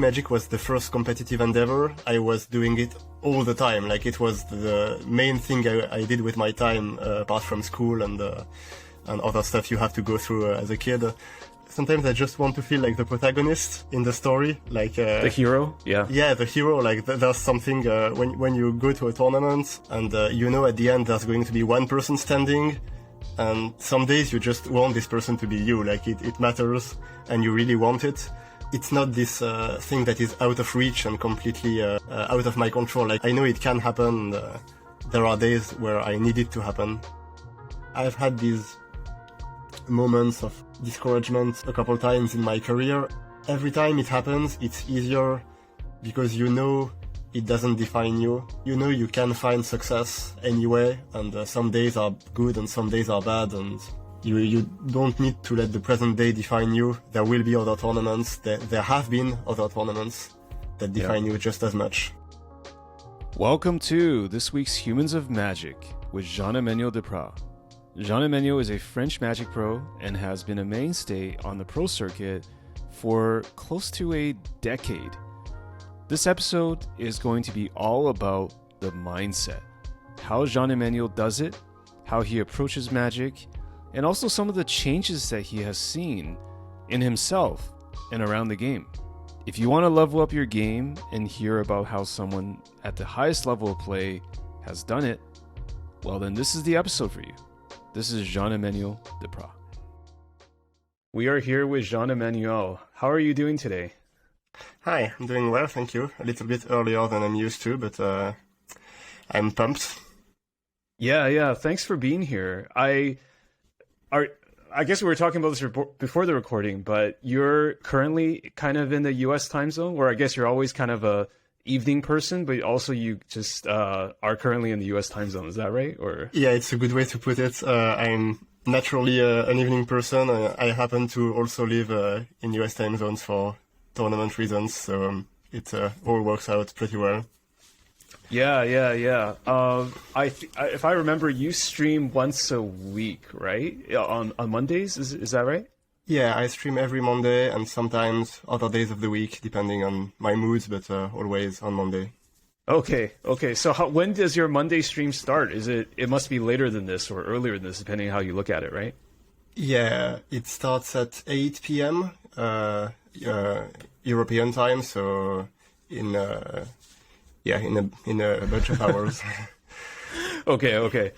Magic was the first competitive endeavor. I was doing it all the time. Like, it was the main thing I did with my time, apart from school and other stuff you have to go through as a kid. Sometimes I just want to feel like the protagonist in the story, like the hero. Yeah, the hero. Like, there's something when you go to a tournament and you know at the end there's going to be one person standing, and some days you just want this person to be you. Like, it matters and you really want it. It's not this thing that is out of reach and completely out of my control. Like, I know it can happen. There are days where I need it to happen. I've had these moments of discouragement a couple times in my career. Every time it happens, it's easier because you know it doesn't define you. You know you can find success anyway, and some days are good and some days are bad, and you don't need to let the present day define you. There will be other tournaments. There have been other tournaments that define you just as much. Welcome to this week's Humans of Magic with Jean-Emmanuel Depraz. Jean-Emmanuel is a French Magic pro and has been a mainstay on the pro circuit for close to a decade. This episode is going to be all about the mindset, how Jean-Emmanuel does it, how he approaches Magic, and also some of the changes that he has seen in himself and around the game. If you want to level up your game and hear about how someone at the highest level of play has done it, well then this is the episode for you. This is Jean-Emmanuel Depraz. We are here with Jean-Emmanuel. How are you doing today? Hi, I'm doing well, thank you. A little bit earlier than I'm used to, but I'm pumped. Yeah, thanks for being here. I guess we were talking about this before the recording, but you're currently kind of in the US time zone, where I guess you're always kind of a evening person, but also you just are currently in the US time zone. Is that right? Or yeah, it's a good way to put it. I'm naturally an evening person. I happen to also live in US time zones for tournament reasons, so it all works out pretty well. Yeah. If I remember, you stream once a week, right? On Mondays, is that right? Yeah, I stream every Monday and sometimes other days of the week, depending on my moods, but always on Monday. Okay. So when does your Monday stream start? It must be later than this or earlier than this, depending on how you look at it, right? Yeah, it starts at 8 p.m. European time, so in a bunch of hours. Okay.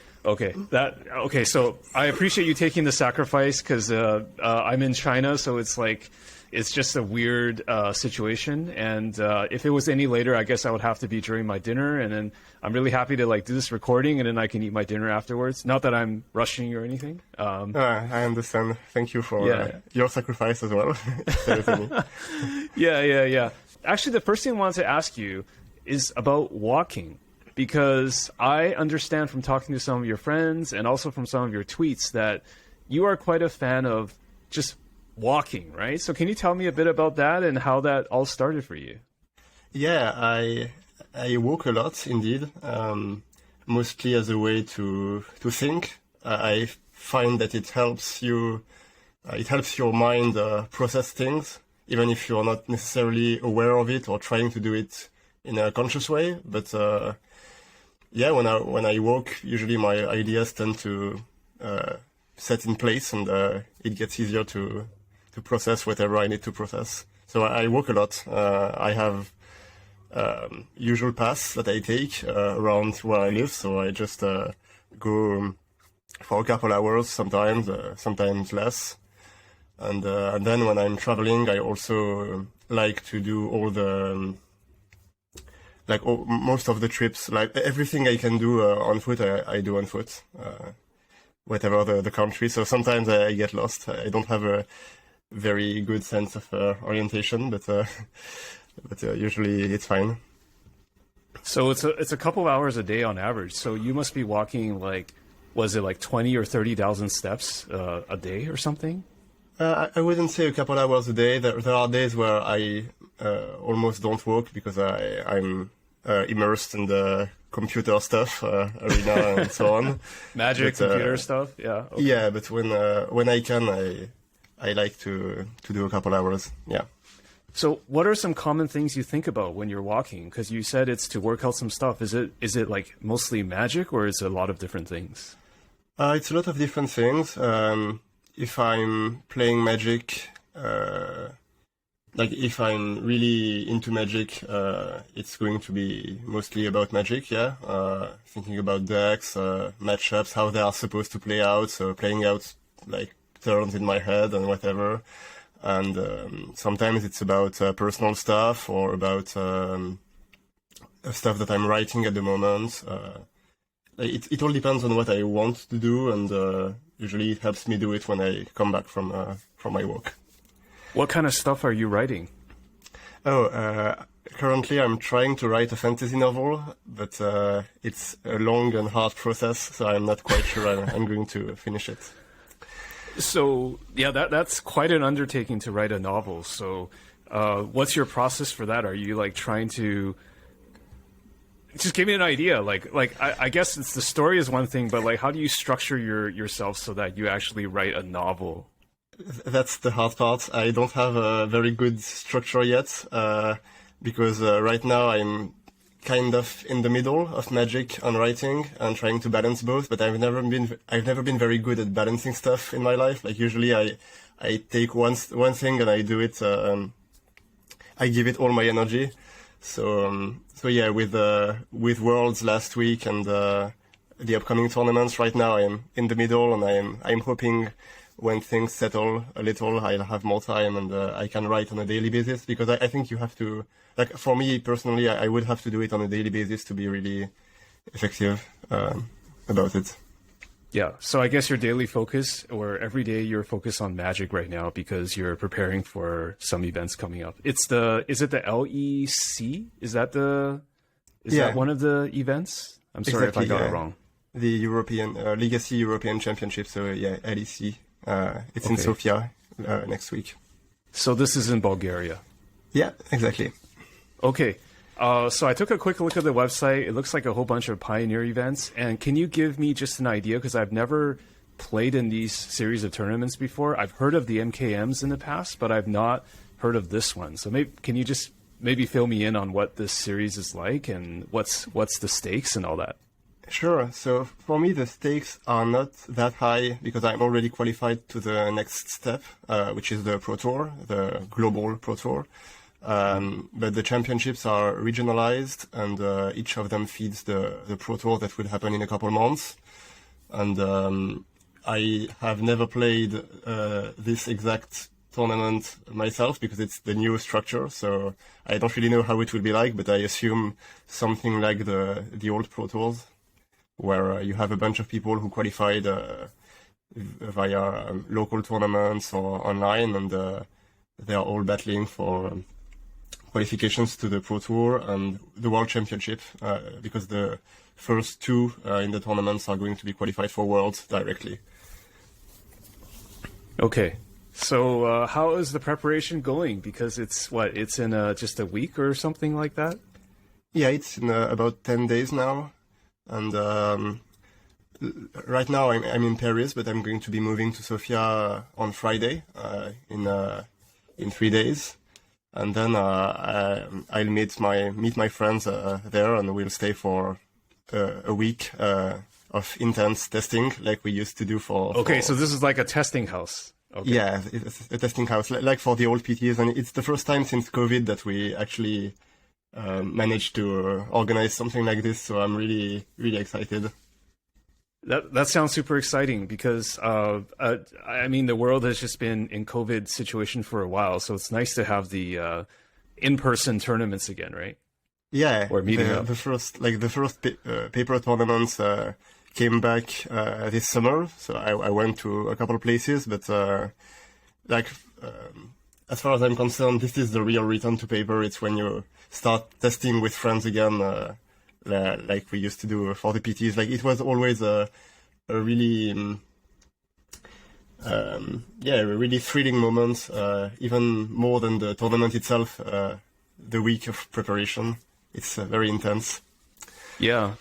So I appreciate you taking the sacrifice because I'm in China, so it's just a weird situation. And if it was any later, I guess I would have to be during my dinner. And then I'm really happy to do this recording, and then I can eat my dinner afterwards. Not that I'm rushing you or anything. I understand. Thank you for your sacrifice as well. Yeah. Actually, the first thing I wanted to ask you is about walking, because I understand from talking to some of your friends and also from some of your tweets that you are quite a fan of just walking, right? So can you tell me a bit about that and how that all started for you? Yeah, I walk a lot indeed, mostly as a way to think. I find that it helps your mind process things, even if you're not necessarily aware of it or trying to do it in a conscious way. But when I walk, usually my ideas tend to set in place, and it gets easier to process whatever I need to process. So I walk a lot. I have usual paths that I take around where I live, so I just go for a couple hours sometimes, sometimes less. And then when I'm traveling, I also like to do all the most of the trips, like everything I can do on foot, I do on foot, whatever the country. So sometimes I get lost. I don't have a very good sense of orientation, but usually it's fine. So it's a couple hours a day on average. So you must be walking was it 20 or 30,000 steps a day or something? I wouldn't say a couple hours a day. There are days where I almost don't walk because I'm immersed in the computer stuff arena and so on. Magic, computer stuff, yeah. Okay. Yeah, but when I can, I like to do a couple hours. Yeah. So what are some common things you think about when you're walking? Because you said it's to work out some stuff. Is it like mostly magic, or is it a lot of different things? It's a lot of different things. If I'm playing Magic, like if I'm really into Magic, it's going to be mostly about Magic, yeah. Thinking about decks, matchups, how they are supposed to play out, so playing out like turns in my head and whatever. And sometimes it's about personal stuff or about stuff that I'm writing at the moment. It all depends on what I want to do, and usually it helps me do it when I come back from my walk. What kind of stuff are you writing? Currently I'm trying to write a fantasy novel, but it's a long and hard process, so I'm not quite sure I'm going to finish it. So yeah, that's quite an undertaking to write a novel. So what's your process for that? Are you like trying to just give me an idea? Like I guess it's the story is one thing, but like how do you structure yourself so that you actually write a novel? That's the hard part. I don't have a very good structure yet, because right now I'm kind of in the middle of Magic and writing and trying to balance both, but I've never been very good at balancing stuff in my life. Like usually I take one thing and I do it, I give it all my energy. So yeah, with Worlds last week and the upcoming tournaments right now, I'm in the middle, and I'm hoping when things settle a little, I'll have more time and I can write on a daily basis, because I think you have to, like for me personally, I would have to do it on a daily basis to be really effective about it. Yeah, so I guess your daily focus, or every day you're focused on Magic right now because you're preparing for some events coming up. Is it the LEC? Is that one of the events? I'm sorry if I got it wrong. The European Legacy European Championship, so yeah, LEC. It's in Sofia next week. So this is in Bulgaria? Yeah, exactly. Okay. So I took a quick look at the website. It looks like a whole bunch of Pioneer events. And can you give me just an idea? Because I've never played in these series of tournaments before. I've heard of the MKMs in the past, but I've not heard of this one. So can you just maybe fill me in on what this series is like and what's the stakes and all that? Sure. So for me, the stakes are not that high because I'm already qualified to the next step, which is the Pro Tour, the global Pro Tour. But the championships are regionalized, and each of them feeds the Pro Tour that will happen in a couple months. And I have never played this exact tournament myself because it's the new structure, so I don't really know how it will be like, but I assume something like the old Pro Tours, where you have a bunch of people who qualified via local tournaments or online, and they are all battling for qualifications to the Pro Tour and the World Championship, because the first two in the tournaments are going to be qualified for Worlds directly. Okay. So how is the preparation going? Because it's in just a week or something like that? Yeah, it's in about 10 days now. And right now I'm in Paris, but I'm going to be moving to Sofia on Friday in 3 days. And then I'll meet my friends there, and we'll stay for a week of intense testing like we used to do for... Okay, so this is like a testing house. Okay. Yeah, it's a testing house, like for the old PTs, and it's the first time since COVID that we actually managed to organize something like this, so I'm really, really excited. That sounds super exciting because, I mean, the world has just been in COVID situation for a while, so it's nice to have the in-person tournaments again, right? Yeah, or meeting up. The first paper tournaments came back this summer, so I went to a couple of places, but as far as I'm concerned, this is the real return to paper. It's when you start testing with friends again, like we used to do for the PTs. Like it was always a really, a really thrilling moment, even more than the tournament itself. The week of preparation, it's very intense. Yeah.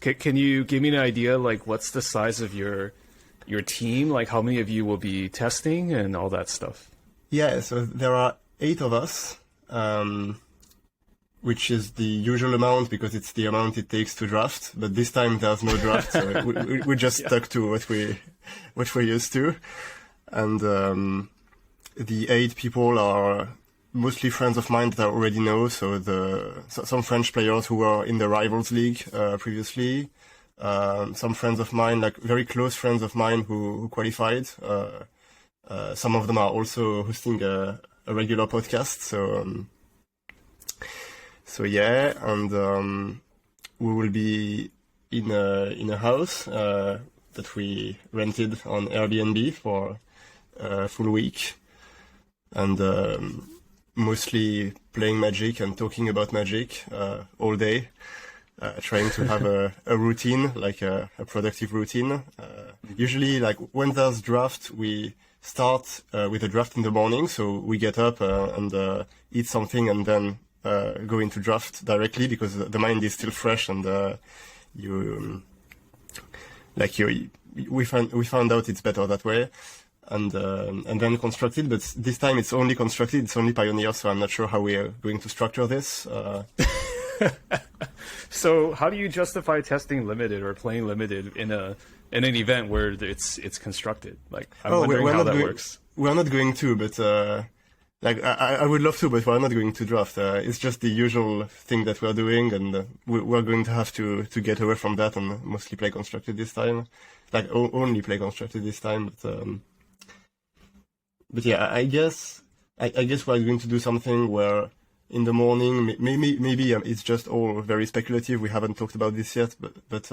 Can you give me an idea, like what's the size of your team? Like how many of you will be testing and all that stuff? Yeah, so there are 8 of us, which is the usual amount because it's the amount it takes to draft. But this time there's no draft, so we just stuck to what we're used to. And the 8 people are mostly friends of mine that I already know. So some French players who were in the Rivals League previously. Some friends of mine, like very close friends of mine who qualified. Some of them are also hosting a regular podcast. So yeah, and we will be in a house that we rented on Airbnb for a full week, and mostly playing Magic and talking about Magic all day. Trying to have a routine, like a productive routine. Usually, like when there's draft, we start with a draft in the morning. So we get up and eat something and then go into draft directly because the mind is still fresh and we found out it's better that way. And then constructed, but this time it's only constructed, it's only Pioneer, so I'm not sure how we are going to structure this. So how do you justify testing limited or playing limited in an event where it's constructed? Like, I'm wondering how that works. We're not going to, but I would love to, but we're not going to draft. It's just the usual thing that we're doing, and we're going to have to get away from that and mostly play constructed this time. Like only play constructed this time, but yeah, I guess we're going to do something where in the morning, maybe it's just all very speculative. We haven't talked about this yet, but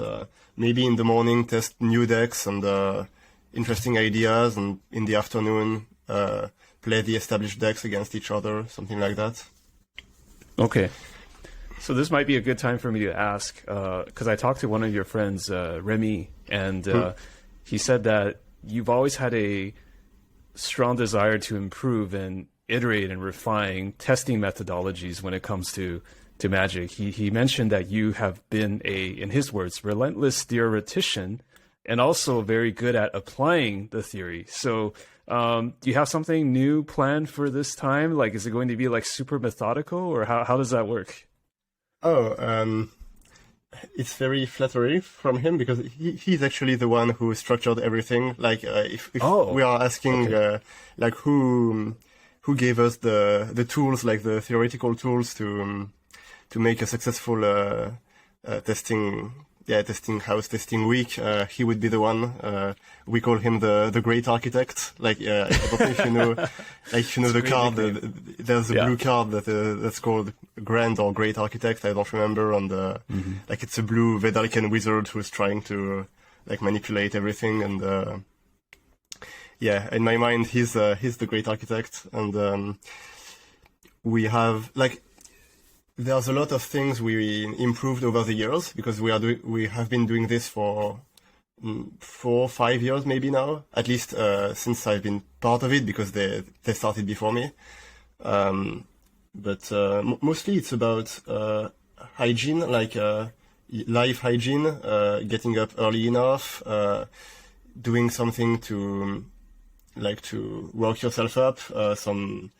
maybe in the morning test new decks and interesting ideas, and in the afternoon play the established decks against each other, something like that. Okay, so this might be a good time for me to ask because I talked to one of your friends, Remy, and he said that you've always had a strong desire to improve and iterate and refine testing methodologies when it comes to Magic. He mentioned that you have been in his words, relentless theoretician and also very good at applying the theory. So do you have something new planned for this time? Like, is it going to be like super methodical, or how does that work? It's very flattering from him because he's actually the one who structured everything. Like, if we are asking, like who gave us the tools, like the theoretical tools to make a successful testing testing week, he would be the one. We call him the great architect. Like, I don't know if you know, the card. There's a blue card that's called Grand or Great Architect. I don't remember. And like, it's a blue Vedalken wizard who's trying to like manipulate everything. And yeah, in my mind, he's the great architect. And we have like, there's a lot of things we improved over the years because we have been doing this for 4 or 5 years maybe now, at least since I've been part of it, because they started before me. But mostly it's about hygiene, like life hygiene, getting up early enough, doing something to work yourself up, some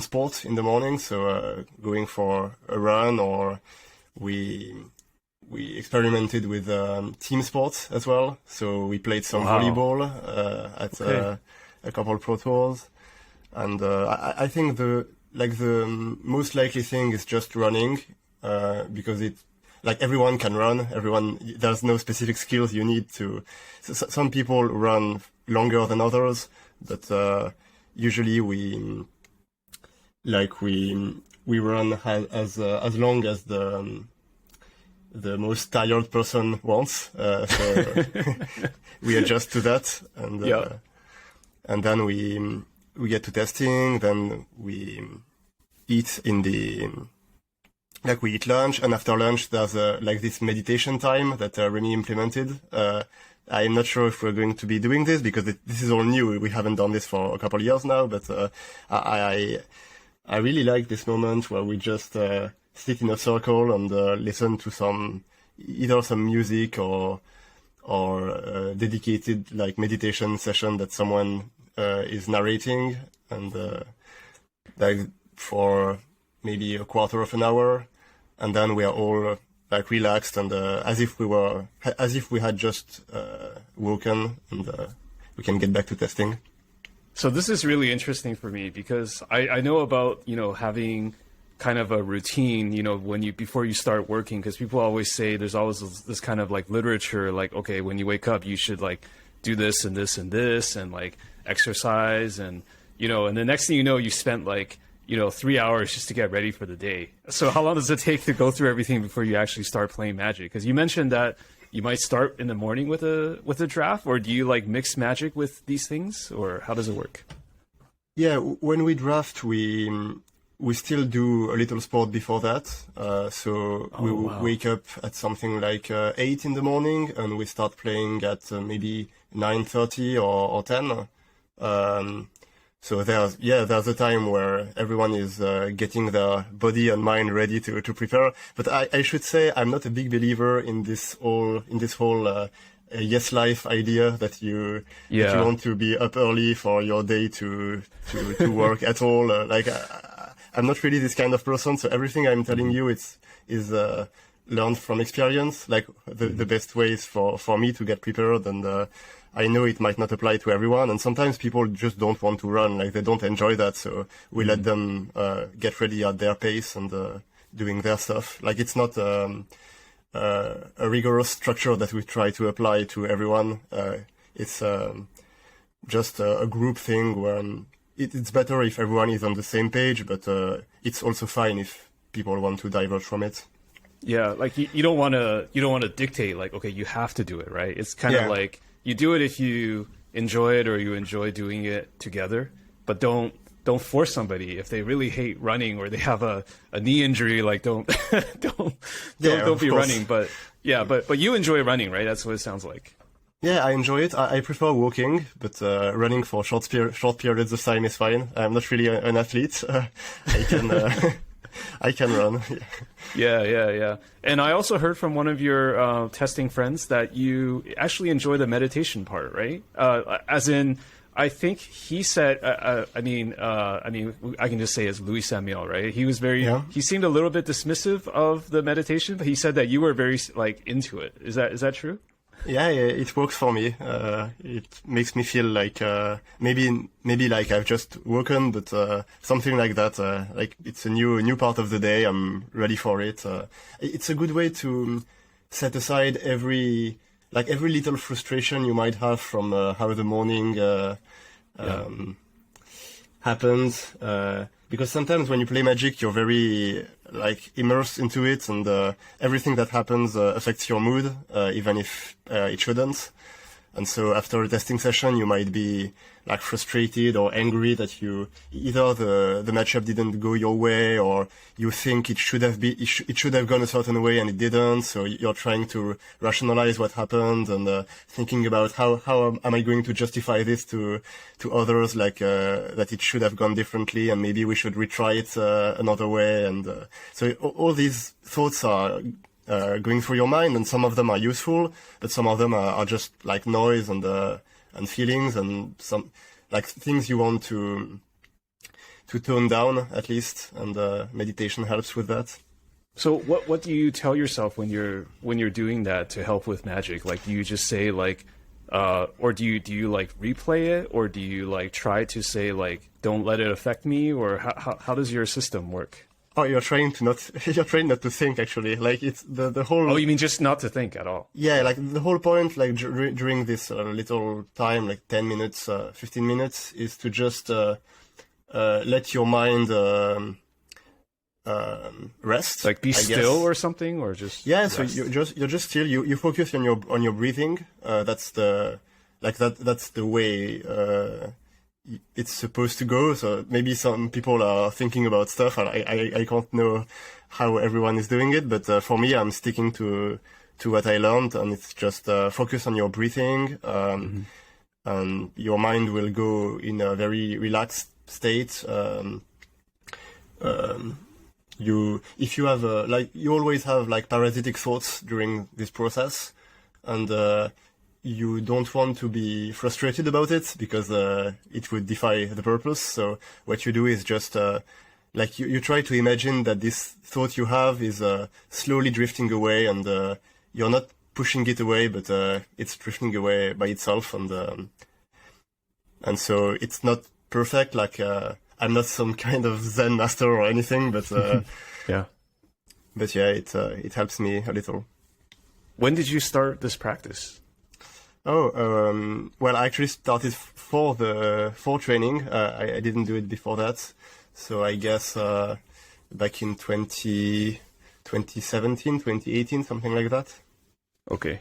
sport in the morning. So going for a run, or we experimented with team sports as well. So we played some volleyball at a couple pro tours, and I think the most likely thing is just running, because like everyone can run. There's no specific skills you need to. Some people run longer than others, but usually we run as long as the most tired person wants. So we adjust to that, and then we get to testing. Then we eat we eat lunch, and after lunch there's this meditation time that Remy implemented. I'm not sure if we're going to be doing this because this is all new. We haven't done this for a couple of years now, but I really like this moment where we just sit in a circle and listen to either some music or dedicated meditation session that someone is narrating, and for maybe a quarter of an hour, and then we are all like relaxed and as if we had just woken, and we can get back to testing. So this is really interesting for me because I know about, having kind of a routine, before you start working, because people always say there's always this kind of like literature, like, okay, when you wake up, you should like do this and this and this and like exercise and, and the next thing you know, you spent like, 3 hours just to get ready for the day. So how long does it take to go through everything before you actually start playing Magic? Because you mentioned that you might start in the morning with a draft, or do you like mix Magic with these things, or how does it work? Yeah, when we draft, we still do a little sport before that. We wake up at something like 8 in the morning, and we start playing at maybe 9:30 or 10. So there's a time where everyone is getting their body and mind ready to prepare. But I should say I'm not a big believer in this whole yes life idea that you want to be up early for your day to work at all. I'm not really this kind of person. So everything I'm telling you is learned from experience. Like the best ways for me to get prepared, and I know it might not apply to everyone, and sometimes people just don't want to run, like they don't enjoy that, so we let them get ready at their pace and doing their stuff. Like it's not a rigorous structure that we try to apply to everyone. It's just a group thing where it's better if everyone is on the same page, but it's also fine if people want to diverge from it. Yeah, like you don't want to dictate like, okay, you have to do it, right? It's kind of like you do it if you enjoy it or you enjoy doing it together, but don't force somebody if they really hate running or they have a knee injury. Like don't be running. But but you enjoy running, right? That's what it sounds like. Yeah, I enjoy it. I prefer walking, but running for short periods of time is fine. I'm not really an athlete. I can run. Yeah. And I also heard from one of your testing friends that you actually enjoy the meditation part, right? As in, I think he said, I mean, I can just say as Louis Samuel, right? He was he seemed a little bit dismissive of the meditation, but he said that you were very like into it. Is that true? Yeah, it works for me. It makes me feel like maybe like I've just woken, but something like that. Like it's a new part of the day. I'm ready for it. It's a good way to set aside every little frustration you might have from how the morning happens. Because sometimes when you play Magic, you're very like immersed into it, and everything that happens affects your mood, even if it shouldn't. And so after a testing session, you might be like frustrated or angry that either the matchup didn't go your way, or you think it should have gone a certain way and it didn't. So you're trying to rationalize what happened and thinking about how am I going to justify this to others, like that it should have gone differently and maybe we should retry it another way. And so all these thoughts are going through your mind, and some of them are useful, but some of them are just like noise and feelings, and some like things you want to tone down at least, and meditation helps with that. So what do you tell yourself when you're doing that to help with Magic? Like, do you just say like, or do you like replay it, or do you like try to say like, don't let it affect me, or how does your system work? Oh, you're trained not to think, actually. Like, it's the whole... Oh, you mean just not to think at all? Yeah, like, the whole point, like, during this little time, like 10 minutes, 15 minutes, is to just let your mind rest. Like, be still or something, or just... Yeah, rest? so you're just still, you focus on your breathing. That's the way... it's supposed to go. So maybe some people are thinking about stuff, and I can't know how everyone is doing it, but for me, I'm sticking to what I learned, and it's just focus on your breathing, and your mind will go in a very relaxed state. If you have you always have like parasitic thoughts during this process, and you don't want to be frustrated about it because it would defy the purpose. So what you do is just like you try to imagine that this thought you have is slowly drifting away, and you're not pushing it away, but it's drifting away by itself, and so it's not perfect. Like I'm not some kind of Zen master or anything, but yeah. But yeah, it helps me a little. When did you start this practice? Oh, well, I actually started for training. I didn't do it before that. So I guess back in 2017, 2018, something like that. Okay.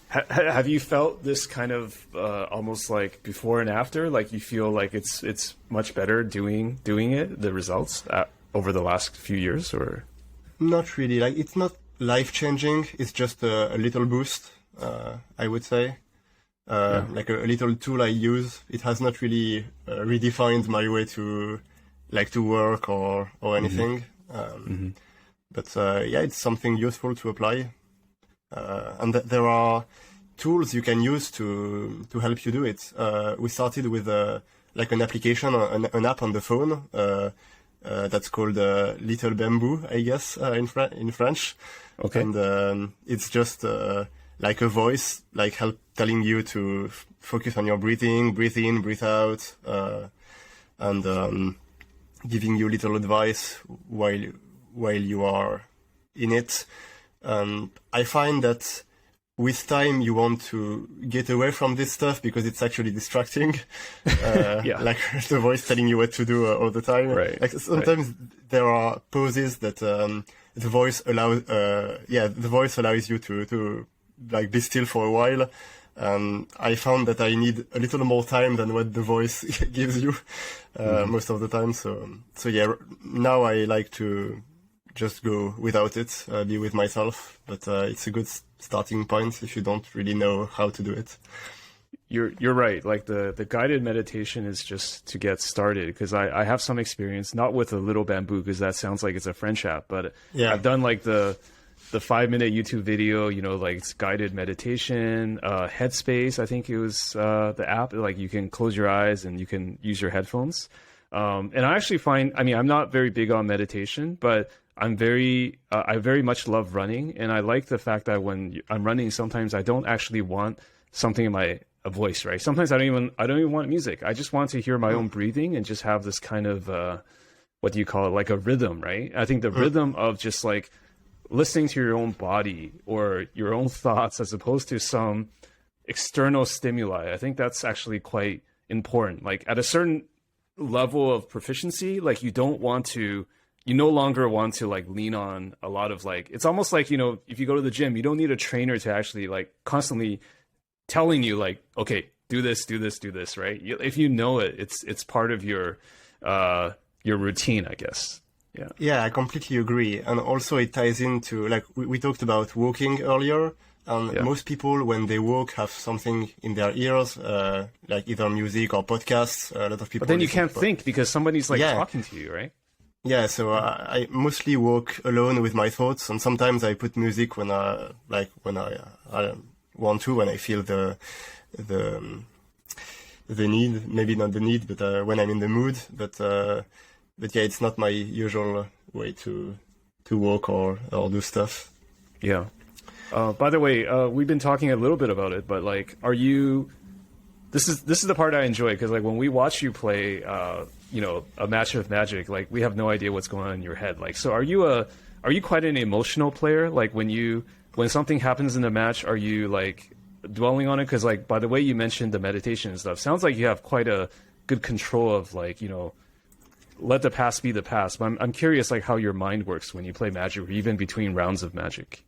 Have you felt this kind of almost like before and after? Like you feel like it's much better doing it, the results over the last few years, or? Not really. Like it's not life-changing. It's just a little boost, I would say. Like a little tool I use. It has not really redefined my way to work or anything. But yeah, it's something useful to apply. And there are tools you can use to help you do it. We started with like an application, an app on the phone that's called Little Bamboo, I guess, in French. Okay. And it's just like a voice, like telling you to focus on your breathing, breathe in, breathe out, and giving you little advice while you are in it. I find that with time you want to get away from this stuff because it's actually distracting. Like the voice telling you what to do all the time. Right. Like sometimes there are poses that the voice allows you to like be still for a while. I found that I need a little more time than what the voice gives you most of the time. So yeah, now I like to just go without it, be with myself. But it's a good starting point if you don't really know how to do it. You're right. Like the guided meditation is just to get started, because I have some experience, not with a Little Bamboo, because that sounds like it's a French app, but yeah. I've done like the 5-minute YouTube video, like it's guided meditation, Headspace, I think it was the app, like you can close your eyes and you can use your headphones. And I actually find, I'm not very big on meditation, but I very much love running. And I like the fact that when I'm running, sometimes I don't actually want something in a voice, right? Sometimes I don't even want music. I just want to hear my own breathing and just have this kind of, what do you call it? Like a rhythm, right? I think the rhythm of just like listening to your own body or your own thoughts as opposed to some external stimuli, I think that's actually quite important. Like at a certain level of proficiency, like you no longer want to like lean on a lot of like, it's almost like, if you go to the gym, you don't need a trainer to actually like constantly telling you like, okay, do this, right? If you know it, it's part of your routine, I guess. Yeah, I completely agree. And also it ties into, like, we talked about walking earlier, and most people, when they walk, have something in their ears, like either music or podcasts. A lot of people. But then you can't think because somebody's like talking to you, right? Yeah, so I mostly walk alone with my thoughts, and sometimes I put music when I want to, when I feel the need, maybe not the need, but when I'm in the mood, but yeah, it's not my usual way to walk or do stuff. Yeah. By the way, we've been talking a little bit about it, but like, are you? This is the part I enjoy, because like when we watch you play, a match of Magic, like we have no idea what's going on in your head. Like, so are you quite an emotional player? Like when something happens in the match, are you like dwelling on it? Because like by the way you mentioned the meditation and stuff, sounds like you have quite a good control of like let the past be the past. But I'm curious like how your mind works when you play Magic, or even between rounds of Magic.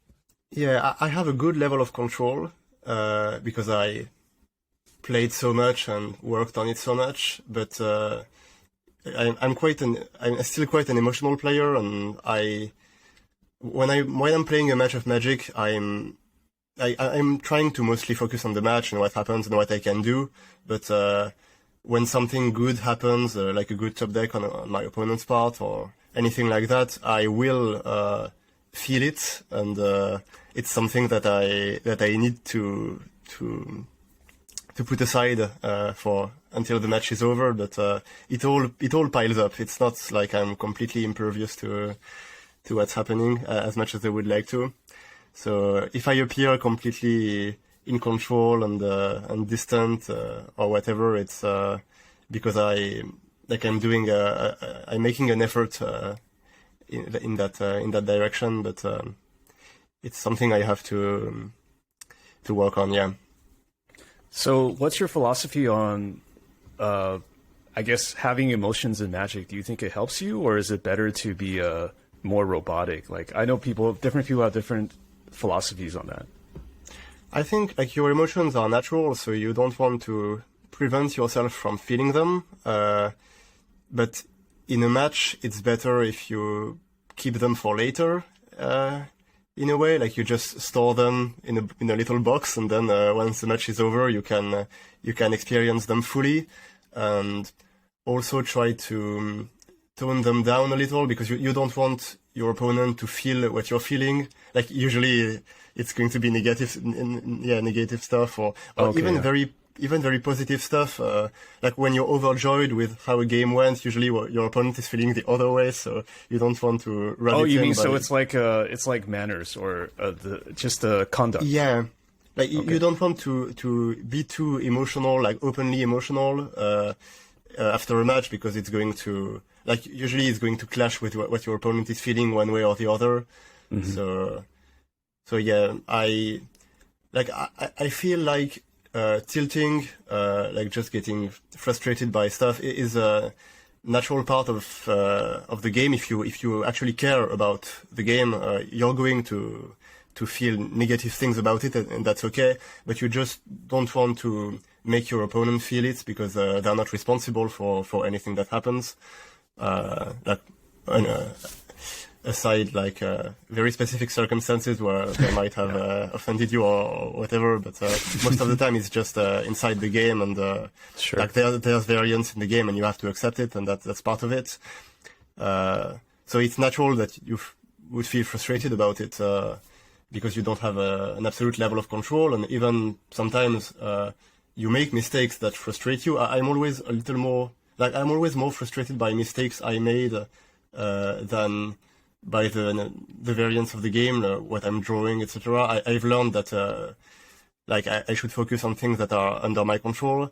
Yeah, I have a good level of control because I played so much and worked on it so much. But I'm still quite an emotional player, and when I'm playing a match of Magic, I'm trying to mostly focus on the match and what happens and what I can do. But when something good happens, like a good top deck on my opponent's part or anything like that, I will feel it, and it's something that I need to put aside for until the match is over, but it all piles up. It's not like I'm completely impervious to what's happening as much as I would like to. So if I appear completely in control and distant or whatever, it's because I'm making an effort in that direction, but it's something I have to work on. Yeah. So what's your philosophy on, I guess, having emotions in Magic? Do you think it helps you, or is it better to be more robotic? Like, I know different people have different philosophies on that. I think like your emotions are natural, so you don't want to prevent yourself from feeling them. But in a match, it's better if you keep them for later. In a way, like you just store them in a little box, and then once the match is over, you can experience them fully, and also try to tone them down a little, because you don't want your opponent to feel what you're feeling. Like usually, it's going to be negative stuff, or okay, even very positive stuff. Like when you're overjoyed with how a game went, usually your opponent is feeling the other way, so you don't want to run it in. Oh, you mean so it's like manners or just conduct? Yeah, like okay. You don't want to be too emotional, like openly emotional after a match, because it's going to usually it's going to clash with what your opponent is feeling one way or the other. Mm-hmm. So yeah, I feel like tilting, like just getting frustrated by stuff, is a natural part of the game. If you actually care about the game, you're going to feel negative things about it, and that's okay. But you just don't want to make your opponent feel it, because they're not responsible for anything that happens. Aside very specific circumstances where they might have offended you or whatever, but most of the time it's just inside the game, and sure. Like there's variance in the game, and you have to accept it, and that's part of it. So it's natural that you would feel frustrated about it, because you don't have an absolute level of control, and even sometimes you make mistakes that frustrate you. I'm always more frustrated by mistakes I made than by the variance of the game, what I'm drawing, etc. I've learned that I should focus on things that are under my control,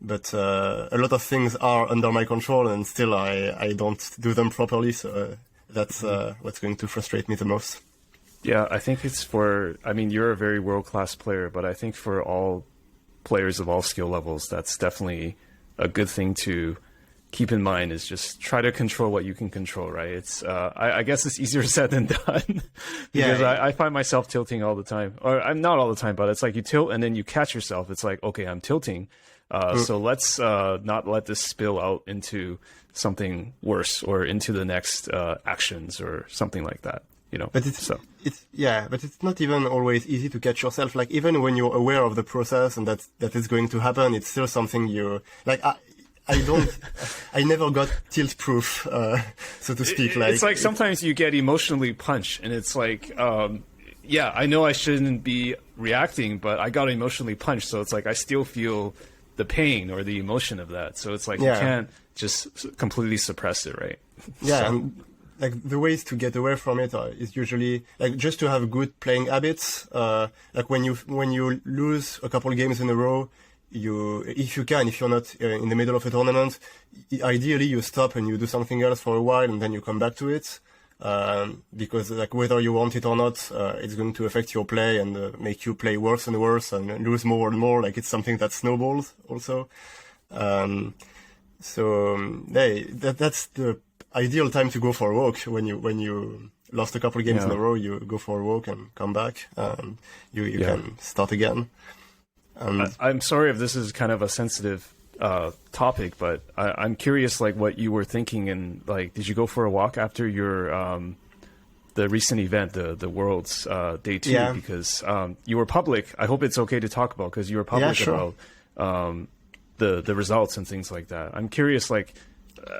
but a lot of things are under my control, and still I don't do them properly. So that's what's going to frustrate me the most. Yeah, I think you're a very world-class player, but I think for all players of all skill levels, that's definitely a good thing to keep in mind, is just try to control what you can control, right? It's I guess it's easier said than done because I find myself tilting all the time, or I'm not all the time, but it's like you tilt and then you catch yourself. It's like, okay, I'm tilting, so let's not let this spill out into something worse or into the next actions or something like that, you know. But it's not even always easy to catch yourself. Like even when you're aware of the process and that is going to happen, it's still something you like. I never got tilt proof, so to speak. Like it's like sometimes you get emotionally punched, and it's like, I know I shouldn't be reacting, but I got emotionally punched, so it's like I still feel the pain or the emotion of that. So it's like you can't just completely suppress it, right? Yeah, so. And like the ways to get away from it is usually like just to have good playing habits. Like when you lose a couple games in a row, if you're not in the middle of a tournament, ideally you stop and you do something else for a while, and then you come back to it, because like whether you want it or not, it's going to affect your play and make you play worse and worse and lose more and more. Like it's something that snowballs also. That's the ideal time to go for a walk. When you lost a couple of games in a row, you go for a walk and come back. You can start again. I'm sorry if this is kind of a sensitive topic, but I'm curious, like what you were thinking, and like, did you go for a walk after your the recent event, the Worlds Day 2? Yeah. Because you were public. I hope it's okay to talk about, because you were public about the results and things like that. I'm curious, like,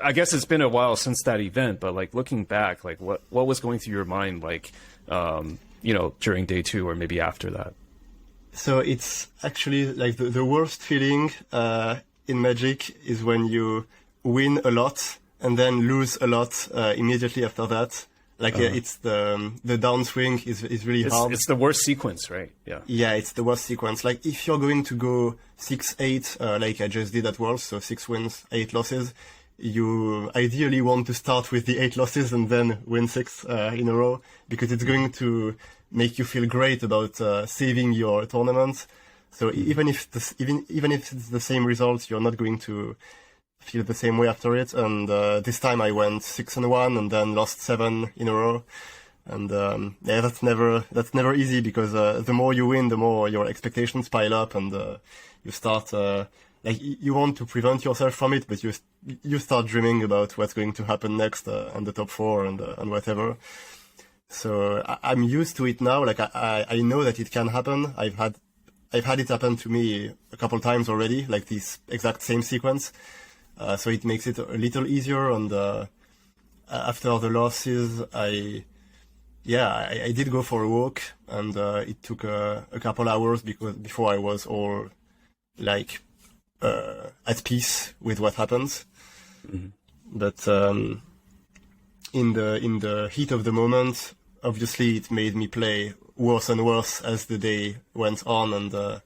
I guess it's been a while since that event, but like looking back, like what was going through your mind, like during Day 2 or maybe after that? So it's actually like the worst feeling in Magic is when you win a lot and then lose a lot immediately after that. Like it's the downswing is really hard. It's the worst sequence, right? Yeah. Yeah, it's the worst sequence. Like if you're going to go 6-8, like I just did at Worlds, so 6 wins, 8 losses, you ideally want to start with the 8 losses and then win 6 in a row, because it's going to make you feel great about saving your tournament. So even if it's the same result, you're not going to feel the same way after it. And this time I went 6-1 and then lost 7 in a row. And yeah, that's never easy, because the more you win, the more your expectations pile up, and you start like you want to prevent yourself from it, but you start dreaming about what's going to happen next on the top 4 and whatever. So I'm used to it now. Like I know that it can happen. I've had it happen to me a couple times already, like this exact same sequence. So it makes it a little easier. And after the losses, I did go for a walk, and it took a couple hours before I was all like at peace with what happens. Mm-hmm. But in the heat of the moment, obviously it made me play worse and worse as the day went on, and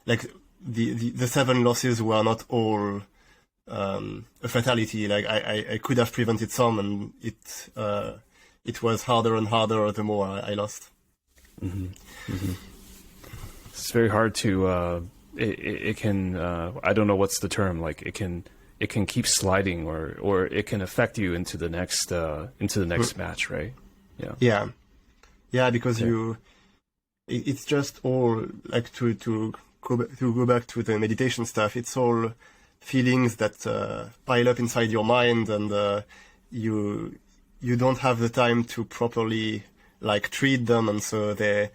like the 7 losses were not all a fatality. Like I could have prevented some, and it was harder and harder the more I lost. Mm-hmm. Mm-hmm. It's very hard to it can I don't know what's the term, like it can keep sliding, or it can affect you into the next match, right? Yeah, because it's just all like to go back to the meditation stuff. It's all feelings that pile up inside your mind, and you don't have the time to properly like treat them, and so they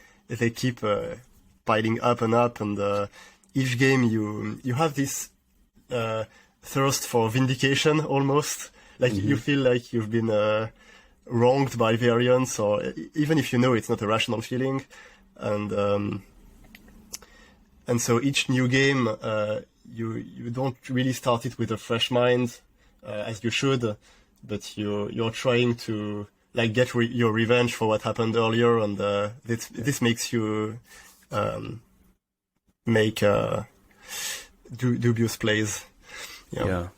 keep piling up and up, and each game you have this thirst for vindication almost, like you feel like you've been wronged by variance, or even if you know it's not a rational feeling, and so each new game you don't really start it with a fresh mind as you should, but you're trying to like get your revenge for what happened earlier, and this makes you make dubious plays. Yeah.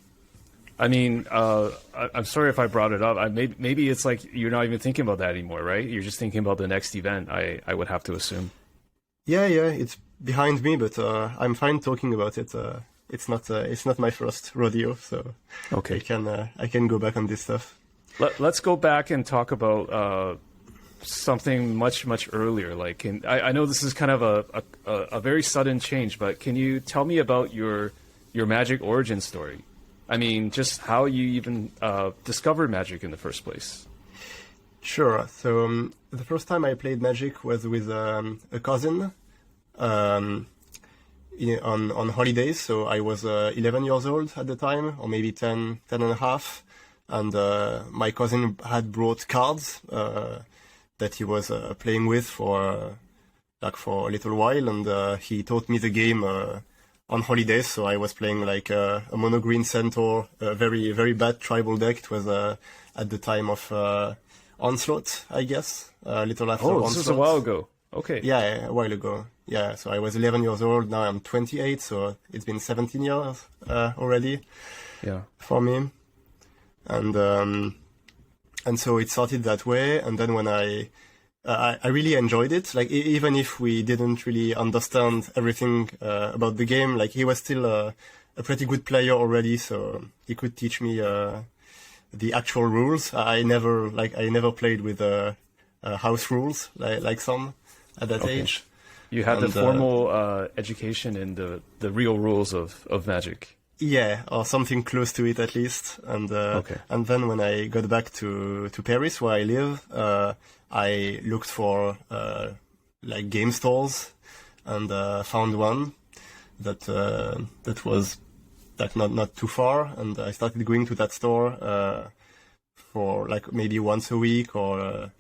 I mean, I'm sorry if I brought it up. Maybe it's like you're not even thinking about that anymore, right? You're just thinking about the next event, I would have to assume. Yeah, it's behind me, but I'm fine talking about it. It's not my first rodeo, so okay. I can go back on this stuff. Let's go back and talk about something much earlier. Like, I know this is kind of a very sudden change, but can you tell me about your Magic origin story? I mean, just how you even discovered Magic in the first place. Sure. So the first time I played Magic was with a cousin on holidays. So I was 11 years old at the time, or maybe 10 and a half. And my cousin had brought cards that he was playing with for a little while, and he taught me the game on holidays. So I was playing like a mono green centaur, a very, very bad tribal deck. It was at the time of Onslaught, I guess, a little after Onslaught. Oh, this was a while ago. Okay. Yeah, a while ago. Yeah, so I was 11 years old. Now I'm 28, so it's been 17 years already. Yeah. For me, and so it started that way. And then when I really enjoyed it. Like even if we didn't really understand everything about the game, like he was still a pretty good player already, so he could teach me the actual rules. I never played with house rules like some at that age. You had the formal education in the real rules of Magic. Yeah, or something close to it at least. And and then when I got back to Paris, where I live, I looked for like game stores, and found one that was like not too far, and I started going to that store for like maybe once a week, or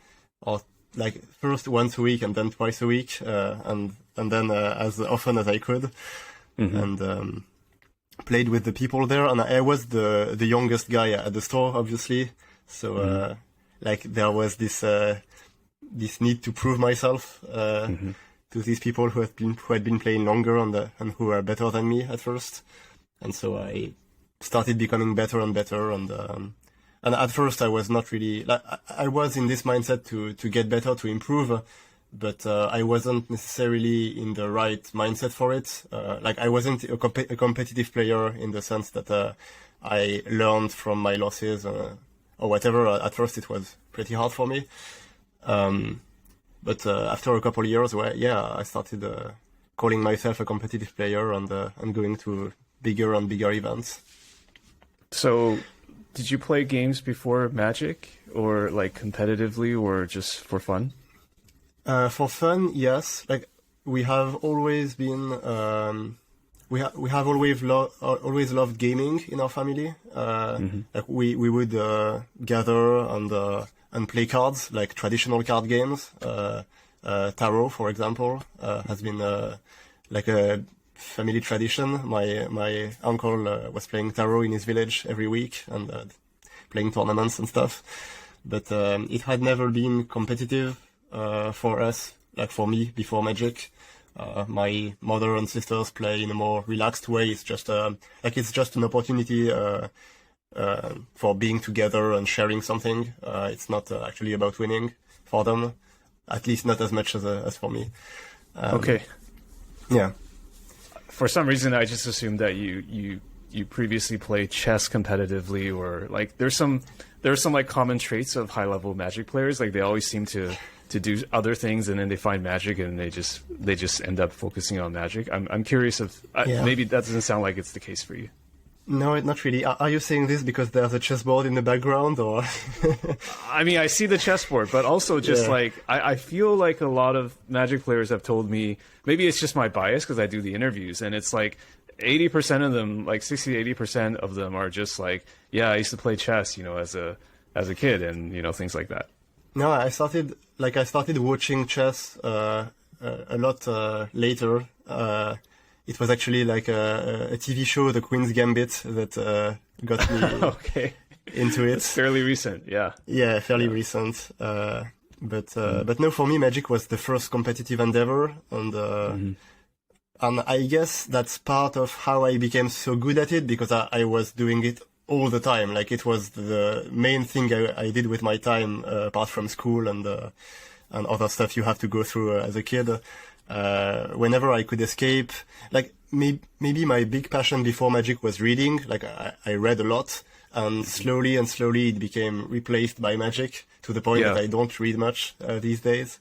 like first once a week and then twice a week, and then as often as I could, played with the people there, and I was the youngest guy at the store, obviously. So like there was this need to prove myself to these people who had been playing longer and who were better than me at first. And so I started becoming better and better, and at first I was not really like I was in this mindset to get better, to improve, but I wasn't necessarily in the right mindset for it. Like I wasn't a competitive player in the sense that I learned from my losses or whatever. At first it was pretty hard for me, but after a couple of years, I started calling myself a competitive player and going to bigger and bigger events. So, did you play games before Magic, or like competitively, or just for fun? For fun, yes. Like we have always been, we have always loved gaming in our family. Like we would gather and play cards, like traditional card games. Tarot, for example, has been like a family tradition. My uncle was playing tarot in his village every week and playing tournaments and stuff. But it had never been competitive for us, like for me, before Magic. My mother and sisters play in a more relaxed way. It's just it's just an opportunity for being together and sharing something. It's not actually about winning for them, at least not as much as for me. Okay. Yeah. For some reason, I just assumed that you previously played chess competitively, or like there's some like common traits of high level Magic players. Like they always seem to do other things, and then they find Magic, and they just end up focusing on Magic. I'm curious if maybe that doesn't sound like it's the case for you. No, not really. Are you saying this because there's a chessboard in the background, or? I mean, I see the chessboard, but also just like I feel like a lot of Magic players have told me, maybe it's just my bias because I do the interviews, and it's like 80% of them, like 60 to 80% of them are just like, yeah, I used to play chess, as a kid, and things like that. No, I started watching chess a lot later. It was actually like a TV show, The Queen's Gambit, that got me into it. It's fairly recent, yeah. Yeah, fairly recent. But no, for me, Magic was the first competitive endeavor, and I guess that's part of how I became so good at it, because I was doing it all the time. Like it was the main thing I did with my time, apart from school and other stuff you have to go through as a kid. Whenever I could escape, like maybe my big passion before Magic was reading. Like I read a lot, and slowly it became replaced by Magic, to the point that I don't read much these days.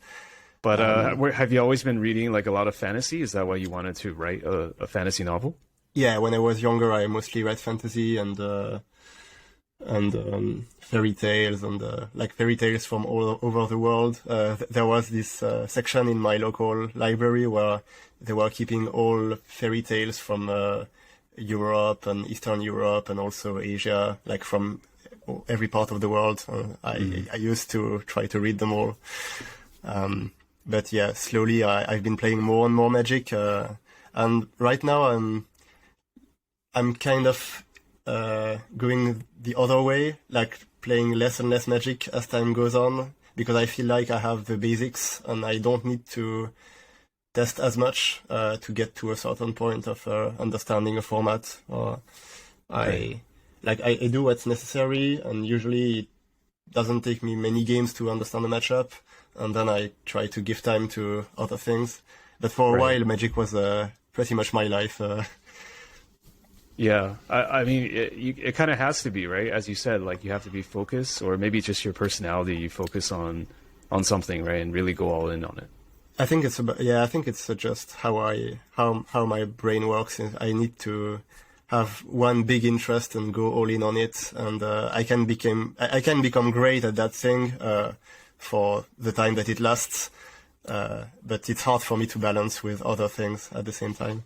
But have you always been reading like a lot of fantasy? Is that why you wanted to write a fantasy novel? Yeah, when I was younger, I mostly read fantasy and fairy tales and like fairy tales from all over the world. There was this section in my local library where they were keeping all fairy tales from Europe and Eastern Europe and also Asia, like from every part of the world. I used to try to read them all. But yeah, slowly I've been playing more and more Magic, and right now I'm kind of going the other way, like playing less and less Magic as time goes on, because I feel like I have the basics and I don't need to test as much to get to a certain point of understanding a format. Or I do what's necessary, and usually it doesn't take me many games to understand the matchup, and then I try to give time to other things. But for a while, Magic was pretty much my life. Yeah, I mean, it kind of has to be, right? As you said, like you have to be focused, or maybe just your personality. You focus on something, right, and really go all in on it. I think it's just how my brain works. I need to have one big interest and go all in on it, and I can become great at that thing for the time that it lasts. But it's hard for me to balance with other things at the same time.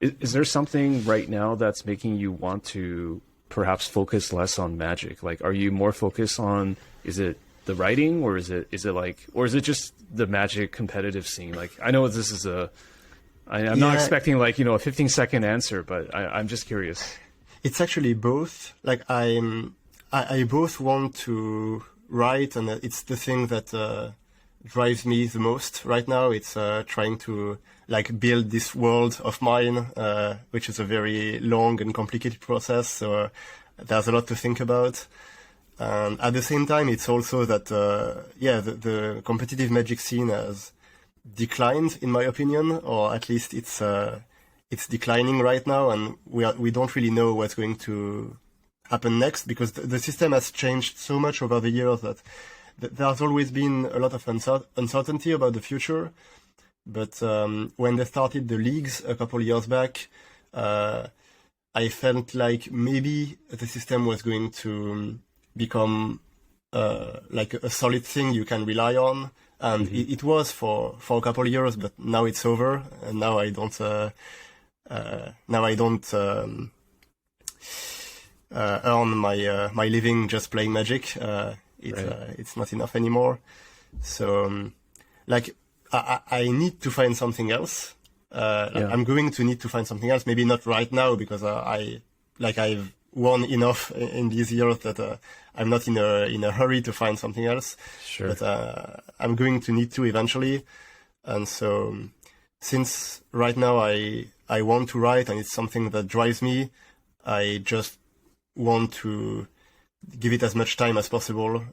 Is there something right now that's making you want to perhaps focus less on Magic? Like, are you more focused on, is it the writing, or is it just the Magic competitive scene? Like, I know this is I'm not expecting like, a 15-second answer, but I'm just curious. It's actually both. Like I both want to write, and it's the thing that drives me the most right now. It's trying to like build this world of mine, which is a very long and complicated process. So there's a lot to think about. And at the same time, it's also that, the competitive Magic scene has declined, in my opinion, or at least it's declining right now, and we don't really know what's going to happen next, because the system has changed so much over the years that there's always been a lot of uncertainty about the future. But when they started the leagues a couple of years back, I felt like maybe the system was going to become like a solid thing you can rely on, and it was for a couple of years, but now it's over, and now I don't earn my living just playing Magic. It's not enough anymore. So I need to find something else. I'm going to need to find something else. Maybe not right now, because I've won enough in these years that I'm not in a hurry to find something else. Sure. But I'm going to need to eventually. And so since right now I want to write, and it's something that drives me, I just want to give it as much time as possible,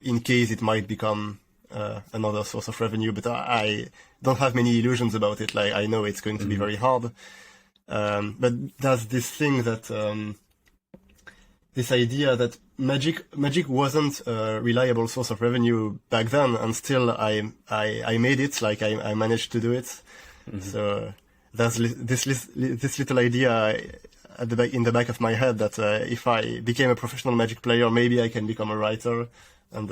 in case it might become another source of revenue. But I don't have many illusions about it. Like, I know it's going to be very hard. But there's this thing that, this idea that Magic wasn't a reliable source of revenue back then, and still I made it. Like, I managed to do it. So there's this little idea in the back of my head that if I became a professional Magic player, maybe I can become a writer. And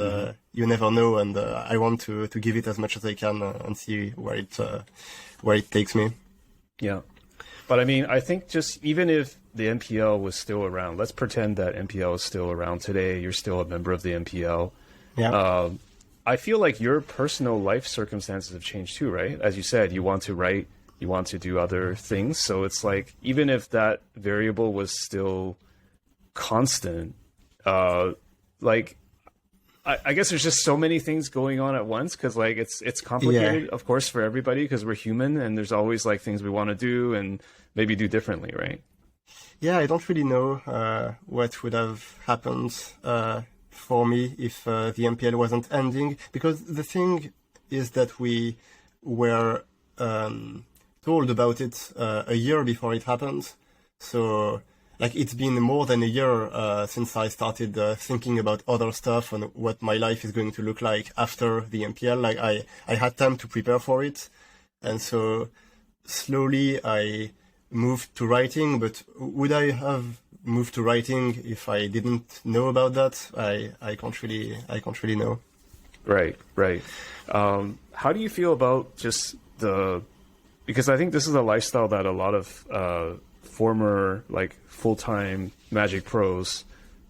you never know, and I want to give it as much as I can and see where it takes me. Yeah. But I mean, I think just even if the MPL was still around, let's pretend that MPL is still around today, you're still a member of the MPL. Yeah. I feel like your personal life circumstances have changed too, right? As you said, you want to write, you want to do other things. So it's like, even if that variable was still constant, I guess there's just so many things going on at once, because like it's complicated, of course, for everybody, because we're human, and there's always like things we want to do and maybe do differently, right? Yeah, I don't really know what would have happened for me if the MPL wasn't ending, because the thing is that we were told about it a year before it happened. So like, it's been more than a year since I started thinking about other stuff and what my life is going to look like after the MPL. Like, I had time to prepare for it. And so slowly I moved to writing, but would I have moved to writing if I didn't know about that? I can't really know. Right. How do you feel about just because I think this is a lifestyle that a lot of former like full-time Magic pros,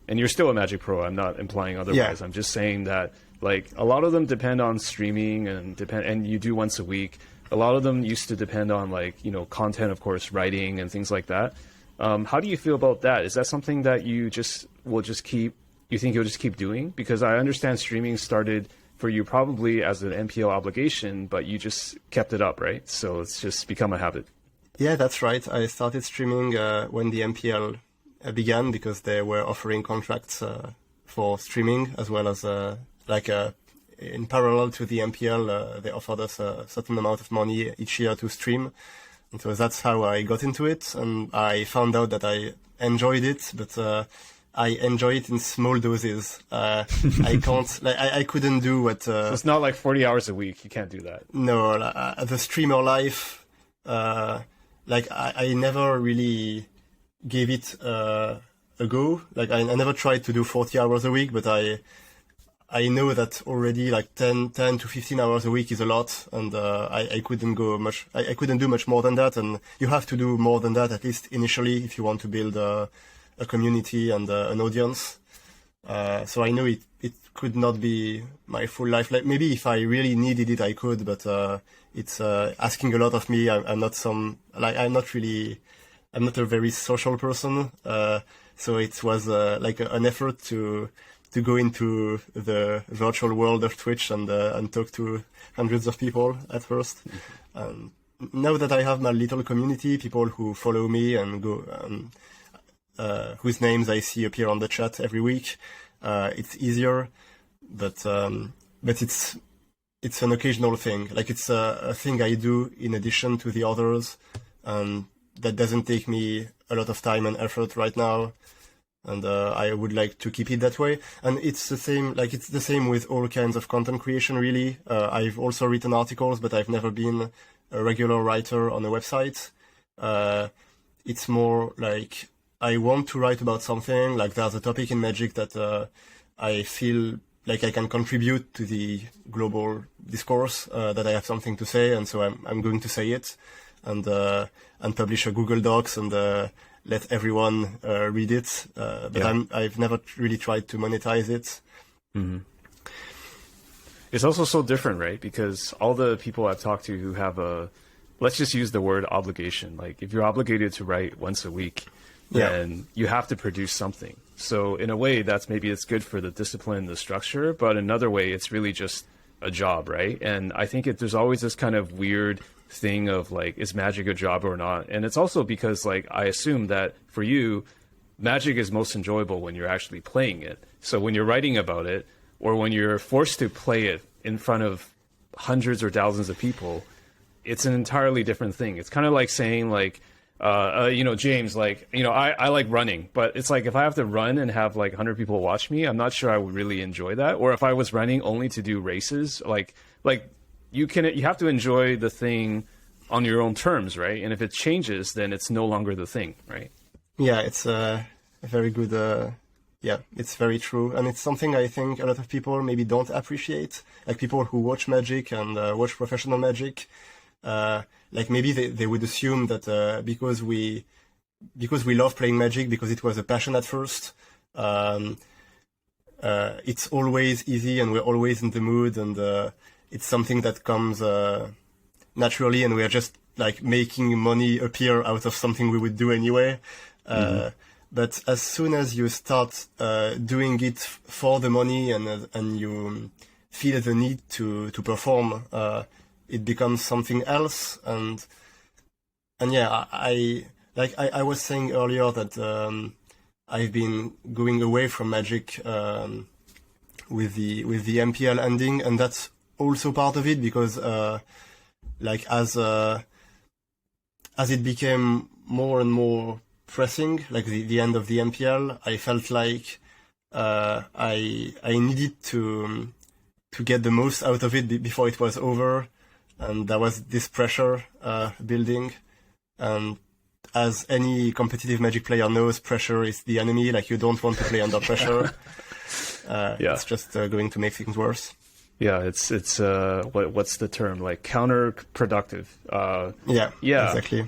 and you're still a Magic pro, I'm not implying otherwise. I'm just saying that like a lot of them depend on streaming and you do once a week. A lot of them used to depend on like, content, of course, writing and things like that. How do you feel about that? Is that something that you think you'll just keep doing? Because I understand streaming started for you probably as an MPL obligation, but you just kept it up, right? So it's just become a habit. Yeah, that's right. I started streaming when the MPL began, because they were offering contracts for streaming, as well as in parallel to the MPL, they offered us a certain amount of money each year to stream. And so that's how I got into it, and I found out that I enjoyed it, but I enjoy it in small doses. I can't, I couldn't do what... So it's not like 40 hours a week, you can't do that. No, the streamer life... I never really gave it a go. Like, I never tried to do 40 hours a week, but I know that already like 10 to 15 hours a week is a lot, and I couldn't go much. I couldn't do much more than that, and you have to do more than that, at least initially, if you want to build a community and an audience. So I know it could not be my full life. Like maybe if I really needed it, I could, but it's asking a lot of me. I'm not a very social person. So it was like an effort to go into the virtual world of Twitch and talk to hundreds of people at first. And now that I have my little community, people who follow me and whose names I see appear on the chat every week, it's easier. But it's an occasional thing. Like it's a thing I do in addition to the others, and that doesn't take me a lot of time and effort right now. And I would like to keep it that way. And it's the same with all kinds of content creation, really. I've also written articles, but I've never been a regular writer on a website. It's more like I want to write about something, like there's a topic in Magic that I feel like I can contribute to the global discourse, that I have something to say, and so I'm going to say it, and publish a Google Docs and let everyone read it. But I've never really tried to monetize it. Mm-hmm. It's also so different, right? Because all the people I've talked to who have let's just use the word obligation. Like if you're obligated to write once a week, then you have to produce something. So in a way, it's good for the discipline, the structure, but another way, it's really just a job, right? And I think there's always this kind of weird thing of like, is Magic a job or not? And it's also because like, I assume that for you, Magic is most enjoyable when you're actually playing it. So when you're writing about it, or when you're forced to play it in front of hundreds or thousands of people, it's an entirely different thing. It's kind of like saying like, James, like, I like running, but it's like if I have to run and have like 100 people watch me, I'm not sure I would really enjoy that. Or if I was running only to do races, like you have to enjoy the thing on your own terms, right? And if it changes, then it's no longer the thing, right? Yeah, it's a very good. It's very true, and it's something I think a lot of people maybe don't appreciate, like people who watch Magic and watch professional Magic. Like maybe they would assume that because we love playing Magic, because it was a passion at first, it's always easy and we're always in the mood, and it's something that comes naturally, and we're just like making money appear out of something we would do anyway. But as soon as you start doing it for the money and you feel the need to perform, it becomes something else. And yeah, I was saying earlier that I've been going away from Magic with the MPL ending, and that's also part of it, because as it became more and more pressing, like the end of the MPL, I felt like I needed to get the most out of it before it was over, and there was this pressure building. And as any competitive Magic player knows, pressure is the enemy. Like, you don't want to play under pressure. It's just going to make things worse. Yeah, it's what's the term? Like counterproductive. Yeah, exactly.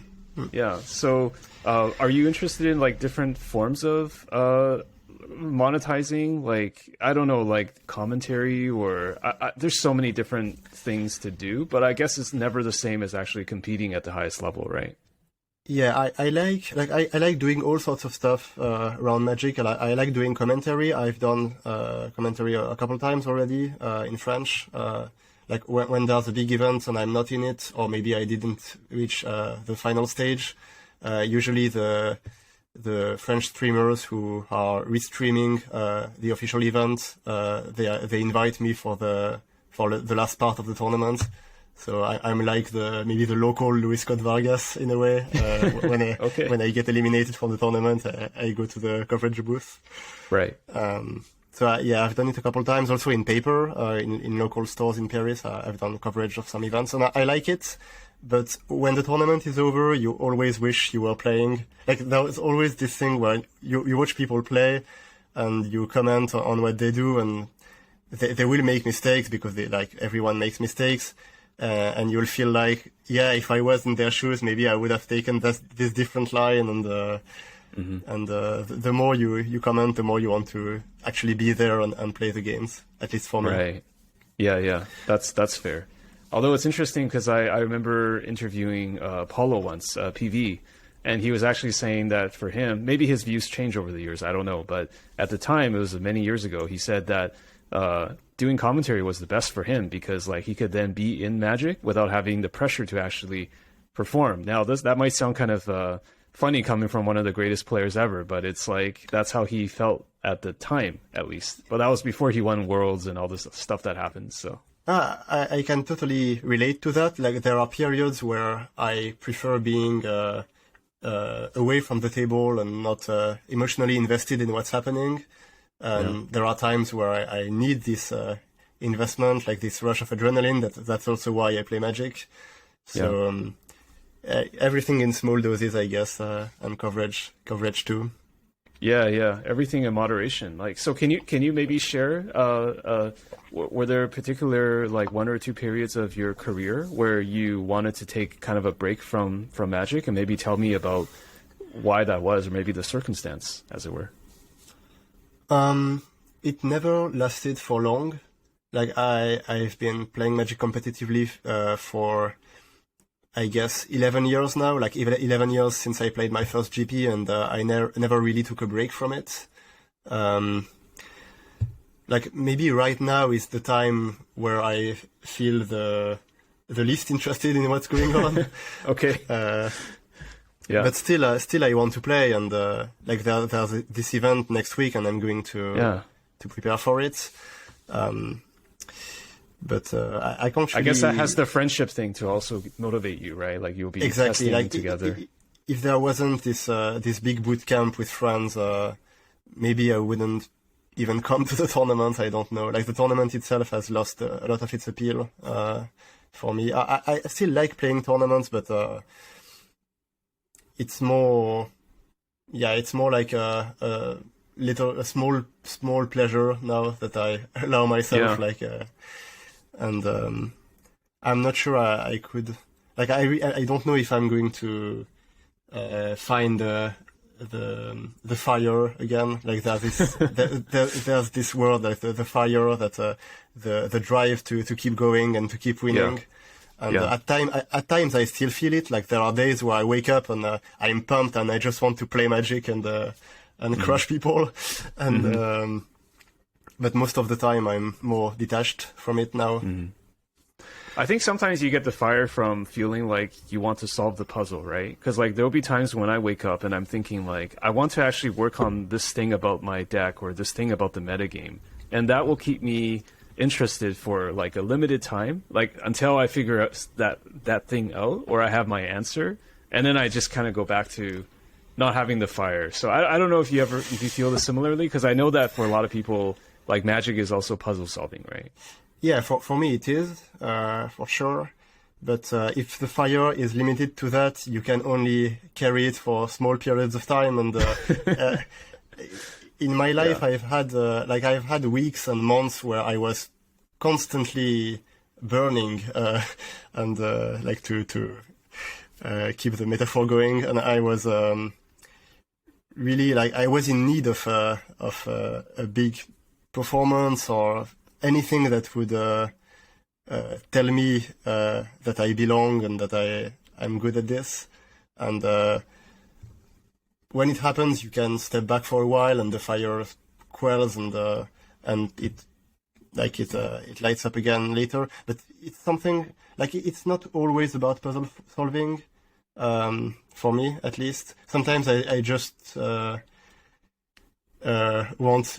Yeah. So, are you interested in like different forms of monetizing? Like, I don't know, like commentary, or there's so many different things to do, but I guess it's never the same as actually competing at the highest level, right? Yeah, I like doing all sorts of stuff around Magic. I like doing commentary. I've done commentary a couple times already in French. Like when there's a big event and I'm not in it, or maybe I didn't reach the final stage. Usually the French streamers who are restreaming the official event, they invite me for the last part of the tournament. So I'm like maybe the local Luis Scott Vargas in a way. When I get eliminated from the tournament, I go to the coverage booth. Right. I've done it a couple times, also in paper, in local stores in Paris. I've done coverage of some events, and I like it. But when the tournament is over, you always wish you were playing. Like, there is always this thing where you watch people play, and you comment on what they do, and they will make mistakes, because everyone makes mistakes. And you'll feel like, if I was in their shoes, maybe I would have taken this different line, and And the more you comment, the more you want to actually be there and play the games. At least for me. Right. Yeah. That's fair. Although it's interesting because I remember interviewing Paulo once, PV, and he was actually saying that for him, maybe his views change over the years, I don't know. But at the time, it was many years ago, he said that doing commentary was the best for him because like he could then be in Magic without having the pressure to actually perform. Now, that might sound kind of funny coming from one of the greatest players ever, but it's like that's how he felt at the time, at least. But that was before he won Worlds and all this stuff that happened, so... I can totally relate to that. Like there are periods where I prefer being away from the table and not emotionally invested in what's happening. There are times where I need this investment, like this rush of adrenaline. That's also why I play Magic. So everything in small doses, I guess, and coverage too. Yeah. Everything in moderation. Like, so can you maybe share? Were there particular like 1 or 2 periods of your career where you wanted to take kind of a break from Magic, and maybe tell me about why that was, or maybe the circumstance, as it were? It never lasted for long. Like I've been playing Magic competitively for, I guess, 11 years now, like 11 years since I played my first GP, and I never really took a break from it. Like maybe right now is the time where I feel the least interested in what's going on. Okay. Yeah. But still I want to play, and like there's this event next week, and I'm going to prepare for it. But I can't. I guess that has the friendship thing to also motivate you, right? Like you'll be exactly like together. If there wasn't this big boot camp with friends, maybe I wouldn't even come to the tournament. I don't know. Like the tournament itself has lost a lot of its appeal for me. I still like playing tournaments, but it's more like a small pleasure now that I allow myself. And I'm not sure I could. Like I don't know if I'm going to find the fire again. Like there's this word, like the fire, that the drive to keep going and to keep winning. And at times I still feel it. Like there are days where I wake up and I'm pumped and I just want to play Magic and crush people. And but most of the time I'm more detached from it now. I think sometimes you get the fire from feeling like you want to solve the puzzle, right? Because like there'll be times when I wake up and I'm thinking like, I want to actually work on this thing about my deck or this thing about the metagame. And that will keep me interested for like a limited time, like until I figure out that thing out or I have my answer. And then I just kind of go back to not having the fire. So I don't know if you feel this similarly, because I know that for a lot of people, like Magic is also puzzle solving, right? Yeah, for me it is, for sure. But if the fire is limited to that, you can only carry it for small periods of time. And in my life, I've had weeks and months where I was constantly burning, and like to keep the metaphor going. And I was really like I was in need of a big performance or anything that would tell me that I belong and that I'm good at this. And when it happens, you can step back for a while, and the fire quells, and it lights up again later. But it's something like it's not always about puzzle solving. For me, at least, sometimes I just want.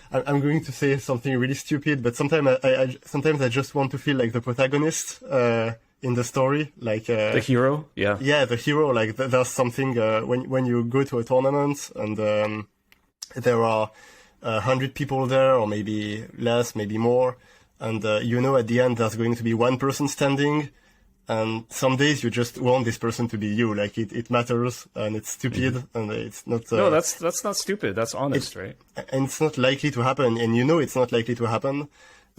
I'm going to say something really stupid, but sometimes I just want to feel like the protagonist in the story, like the hero. Yeah, the hero. Like there's something when you go to a tournament and there are 100 people there, or maybe less, maybe more, and at the end there's going to be one person standing. And some days you just want this person to be you. Like it matters, and it's stupid, and it's not. No, that's not stupid. That's honest, right? And it's not likely to happen, and it's not likely to happen.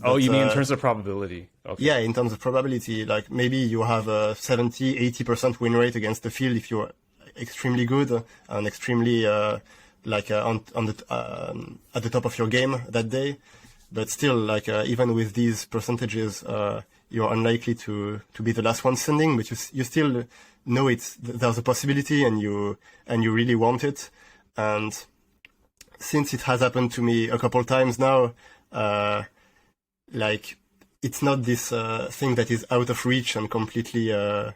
Oh, you mean in terms of probability? Okay. Yeah, in terms of probability. Like maybe you have a 70-80% win rate against the field if you're extremely good and extremely on the at the top of your game that day. But still, like even with these percentages, you're unlikely to be the last one standing. But you still know there's a possibility, and you really want it. And since it has happened to me a couple times now, like it's not this thing that is out of reach and completely out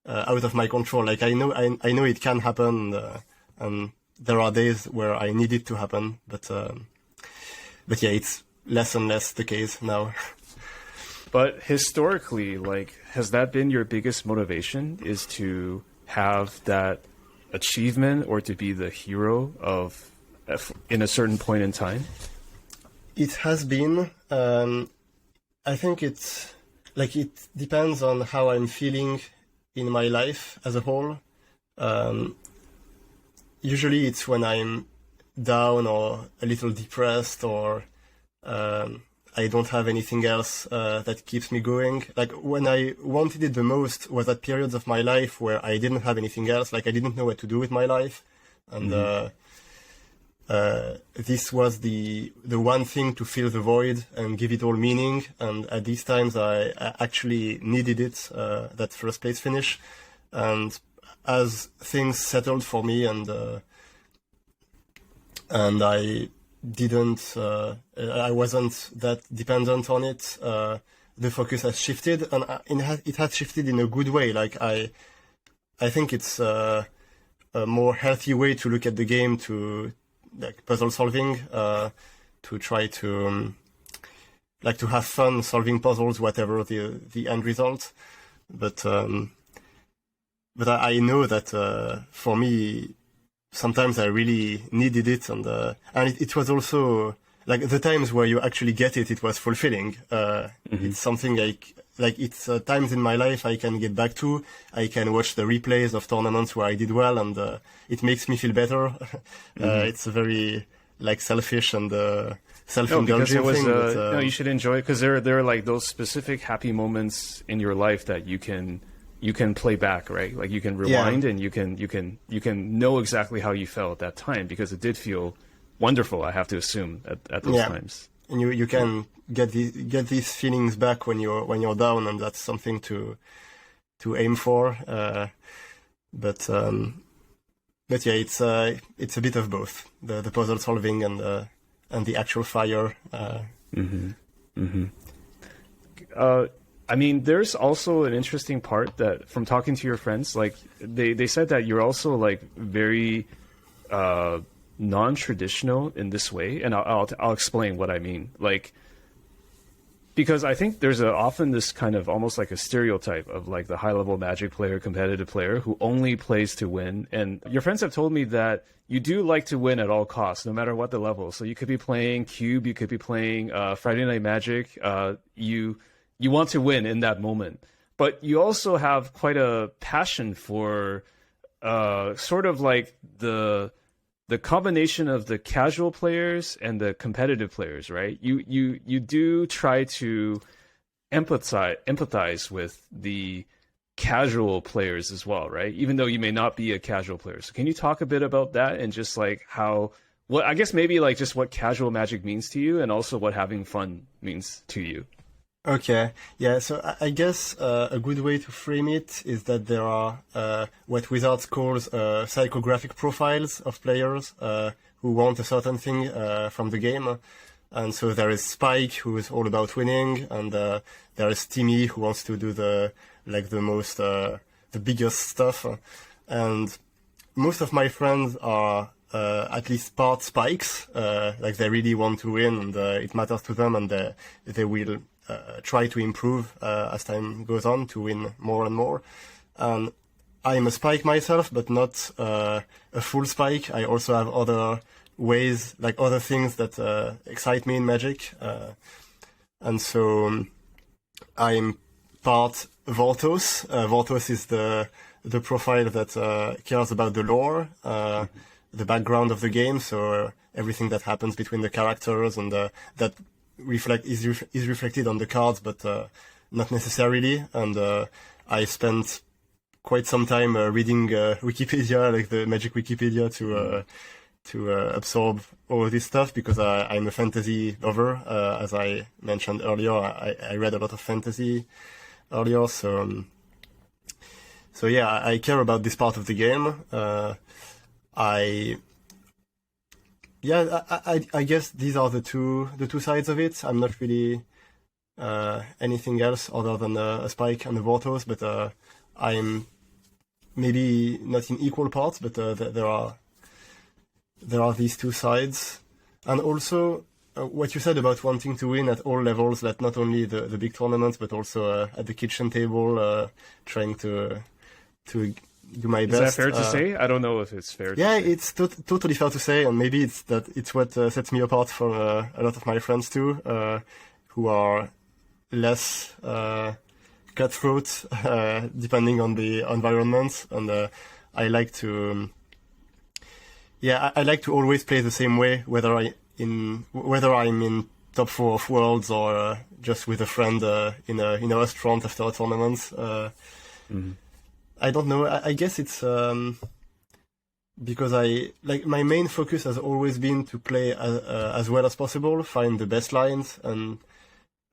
of my control. Like I know it can happen, and there are days where I need it to happen. But yeah, it's less and less the case now. But historically, like, has that been your biggest motivation, is to have that achievement or to be the hero of in a certain point in time? It has been. I think it depends on how I'm feeling in my life as a whole. Usually it's when I'm down or a little depressed, or I don't have anything else that keeps me going. Like when I wanted it the most was at periods of my life where I didn't have anything else. Like I didn't know what to do with my life, and this was the one thing to fill the void and give it all meaning. And at these times, I actually needed it, that first place finish. And as things settled for me, and I didn't, I wasn't that dependent on it. The focus has shifted, and it has shifted in a good way. Like I think it's a more healthy way to look at the game, to like puzzle solving, to try to like to have fun solving puzzles, whatever the end result. But I know that for me, sometimes I really needed it, and it was also like the times where you actually get it. It was fulfilling. It's something like it's times in my life I can get back to. I can watch the replays of tournaments where I did well, and it makes me feel better. It's a very like selfish and self-indulgent thing. But, no, you should enjoy it, because there are like those specific happy moments in your life that you can play back, right? Like you can rewind, and you can know exactly how you felt at that time, because it did feel wonderful, I have to assume, at those times. And you can get these feelings back when you're down, and that's something to aim for. But yeah, it's a bit of both, the puzzle solving and the actual fire. I mean, there's also an interesting part that, from talking to your friends, like they said that you're also like very non-traditional in this way, and I'll explain what I mean. Like, because I think there's often this kind of almost like a stereotype of like the high-level Magic player, competitive player who only plays to win. And your friends have told me that you do like to win at all costs, no matter what the level. So you could be playing Cube, you could be playing Friday Night Magic. You want to win in that moment, but you also have quite a passion for sort of like the combination of the casual players and the competitive players, right? You do try to empathize with the casual players as well, right? Even though you may not be a casual player. So can you talk a bit about that, and just like what I guess maybe like just what casual Magic means to you, and also what having fun means to you? Okay, yeah, so I guess a good way to frame it is that there are what Wizards calls psychographic profiles of players who want a certain thing from the game. And so there is Spike, who is all about winning, and there is Timmy, who wants to do the biggest stuff. And most of my friends are at least part Spikes, like they really want to win, and it matters to them, and they will try to improve as time goes on to win more and more. I'm a Spike myself, but not a full Spike. I also have other ways, like other things that excite me in Magic. And so I'm part Vortos. Vortos is the profile that cares about the lore, the background of the game, so everything that happens between the characters, and that is reflected on the cards, but not necessarily. And I spent quite some time reading Wikipedia, like the Magic Wikipedia, to absorb all this stuff, because I'm a fantasy lover. As I mentioned earlier, I read a lot of fantasy earlier, so yeah, I care about this part of the game. I guess these are the two sides of it. I'm not really anything else other than a Spike and a Vortos, but I'm maybe not in equal parts, but there are these two sides. And also what you said about wanting to win at all levels, that not only the big tournaments, but also at the kitchen table, trying to do my best. Is that fair to say? I don't know if it's fair to say. Yeah, it's totally fair to say, and maybe it's what sets me apart from a lot of my friends too, who are less cutthroat, depending on the environment. And I like to, I like to always play the same way, whether I'm in top 4 of Worlds or just with a friend in a restaurant after a tournament. I don't know. I guess it's because my main focus has always been to play as well as possible, find the best lines, and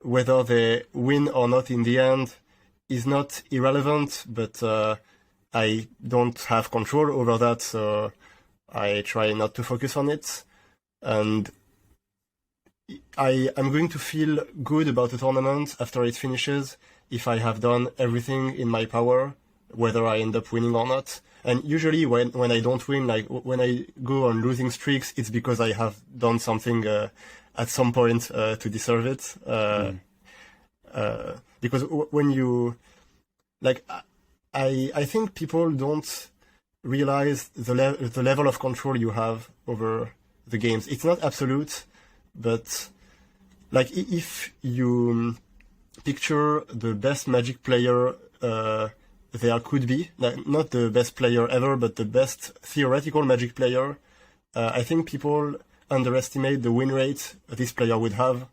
whether they win or not in the end is not irrelevant, but I don't have control over that, so I try not to focus on it. And I'm going to feel good about a tournament after it finishes if I have done everything in my power, whether I end up winning or not. And usually when I don't win, like when I go on losing streaks, it's because I have done something at some point to deserve it. Because when you, like, I think people don't realize the level of control you have over the games. It's not absolute, but like if you picture the best Magic player there could be, like, not the best player ever, but the best theoretical Magic player, I think people underestimate the win rate this player would have.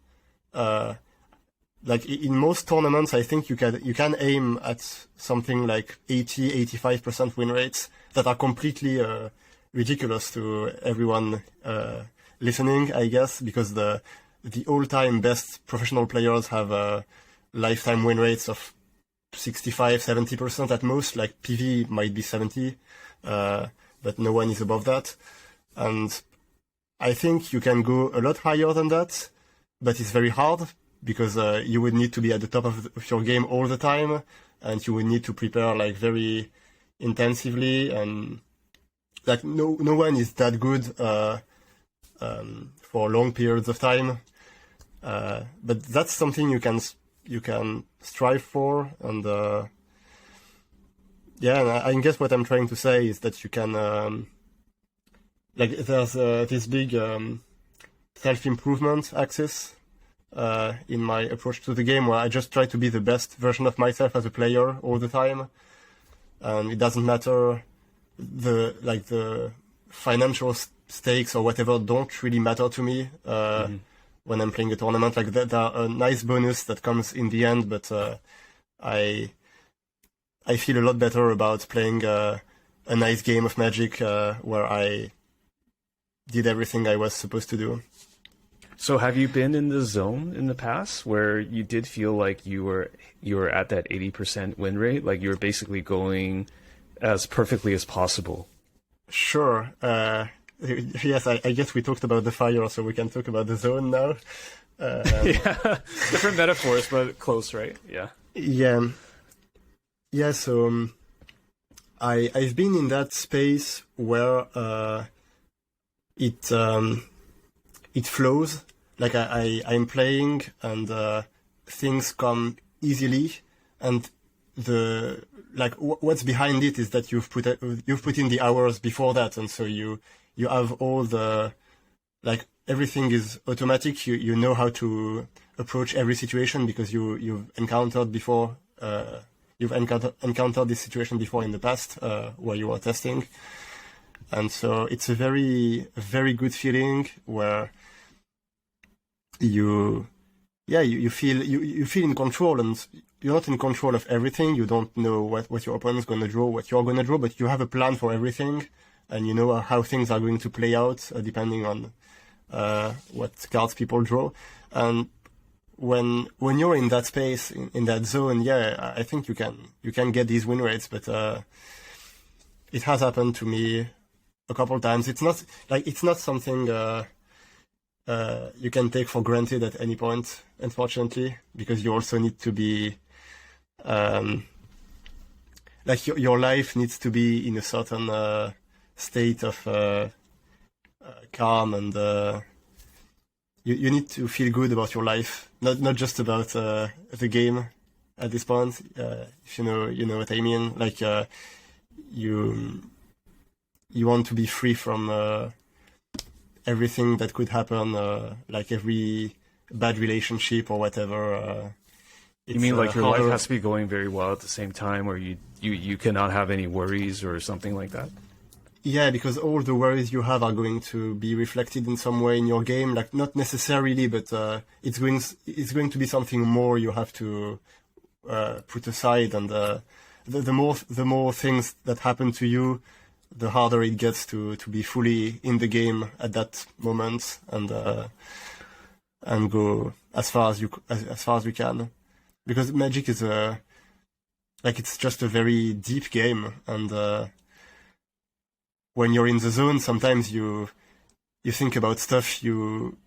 Like in most tournaments, I think you can aim at something like 80-85% win rates that are completely ridiculous to everyone listening, I guess, because the all-time best professional players have lifetime win rates of 65-70% at most. Like PV might be 70, but no one is above that. And I think you can go a lot higher than that, but it's very hard because you would need to be at the top of your game all the time, and you would need to prepare like very intensively, and like no one is that good for long periods of time. But that's something you can strive for, and and I guess what I'm trying to say is that you can like there's this big self-improvement axis in my approach to the game, where I just try to be the best version of myself as a player all the time, and it doesn't matter the financial stakes or whatever don't really matter to me when I'm playing a tournament. Like they're a nice bonus that comes in the end, but I feel a lot better about playing a nice game of Magic where I did everything I was supposed to do. So have you been in the zone in the past where you did feel like you were at that 80% win rate, like you were basically going as perfectly as possible? Sure. Yes, I guess we talked about the fire, so we can talk about the zone now. Yeah, different metaphors, but close, right? Yeah. Yeah. So I've been in that space where it flows. Like I'm playing and things come easily, and what's behind it is that you've put in the hours before that, and so you have all the, like, everything is automatic. You know how to approach every situation because you've encountered before. You've encountered this situation before in the past where you were testing, and so it's a very, very good feeling where you feel in control, and not in control of everything. You don't know what your opponent's going to draw, what you're going to draw, but you have a plan for everything, and you know how things are going to play out depending on what cards people draw. And when you're in that space, in that zone, yeah, I think you can get these win rates, but it has happened to me a couple times. It's not something you can take for granted at any point, unfortunately, because you also need to be your life needs to be in a certain state of calm, and you need to feel good about your life, not just about the game at this point. If you know what I mean. Like you want to be free from everything that could happen, like every bad relationship or whatever. You mean like your life has to be going very well at the same time, or you cannot have any worries or something like that? Yeah, because all the worries you have are going to be reflected in some way in your game. Like not necessarily, but it's going to be something more you have to put aside. And the more things that happen to you, the harder it gets to be fully in the game at that moment and go as far as you can. Because Magic is it's just a very deep game, and when you're in the zone, sometimes you think about stuff you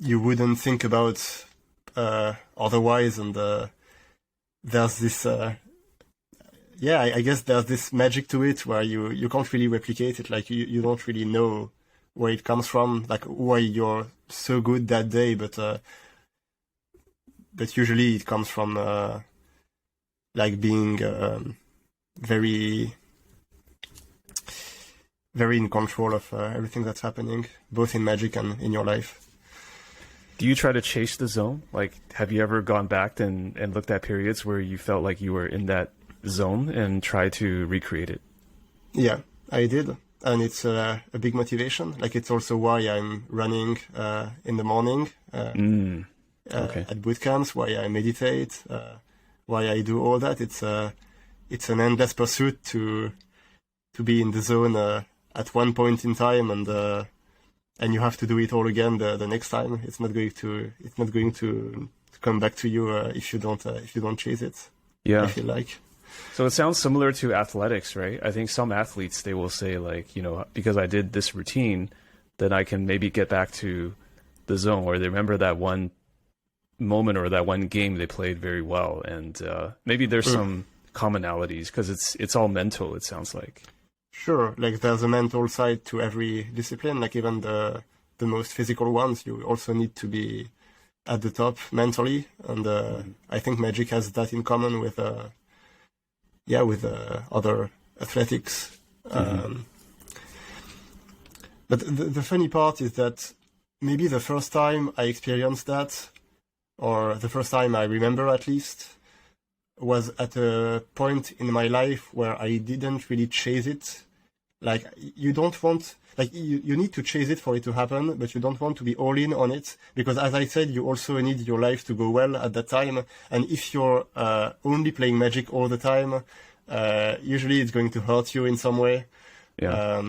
wouldn't think about otherwise, and there's this I guess there's this magic to it where you can't really replicate it. Like you don't really know where it comes from, like why you're so good that day, but usually it comes from being very very in control of everything that's happening, both in Magic and in your life. Do you try to chase the zone? Like, have you ever gone back and looked at periods where you felt like you were in that zone and tried to recreate it? Yeah, I did. And it's a big motivation. Like, it's also why I'm running in the morning at boot camps, why I meditate, why I do all that. It's an endless pursuit to be in the zone at one point in time, and you have to do it all again the next time. It's not going to come back to you if you don't chase it. Yeah, I feel like. So it sounds similar to athletics, right? I think some athletes, they will say like, because I did this routine, then I can maybe get back to the zone, or they remember that one moment or that one game they played very well, and maybe there's some commonalities because it's all mental. It sounds like. Sure, like there's a mental side to every discipline. Like even the most physical ones, you also need to be at the top mentally, and I think Magic has that in common with other athletics. But the funny part is that maybe the first time I experienced that, or the first time I remember at least, was at a point in my life where I didn't really chase it. Like, you don't want, like, you need to chase it for it to happen, but you don't want to be all in on it, because as I said, you also need your life to go well at that time. And if you're only playing Magic all the time, usually it's going to hurt you in some way. Yeah.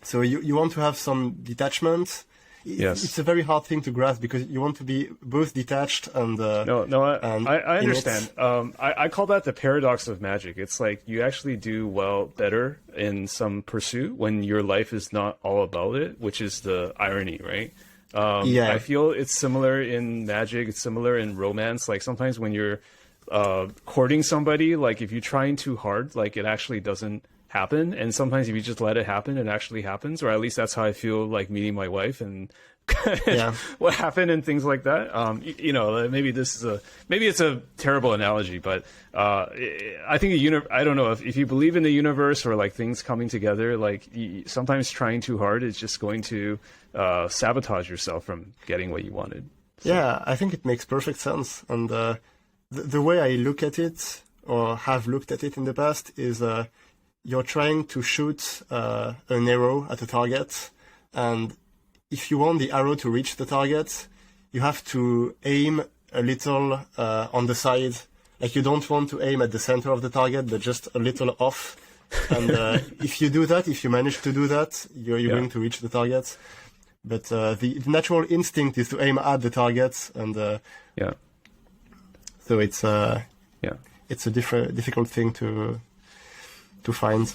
So you want to have some detachment. Yes. It's a very hard thing to grasp because you want to be both detached and I understand. I call that the paradox of Magic. It's like you actually do better in some pursuit when your life is not all about it, which is the irony, right? I feel it's similar in Magic. It's similar in romance. Like sometimes when you're courting somebody, like if you're trying too hard, like it actually doesn't happen, and sometimes if you just let it happen, it actually happens, or at least that's how I feel like meeting my wife and what happened and things like that. Maybe it's a terrible analogy, but I think I don't know if you believe in the universe or like things coming together, like sometimes trying too hard is just going to sabotage yourself from getting what you wanted. So. Yeah, I think it makes perfect sense, and the way I look at it or have looked at it in the past is you're trying to shoot an arrow at a target, and if you want the arrow to reach the target, you have to aim a little on the side. Like you don't want to aim at the center of the target, but just a little off. And if you do that, if you manage to do that, you're going to reach the target. But the natural instinct is to aim at the target, and so it's a difficult thing to find.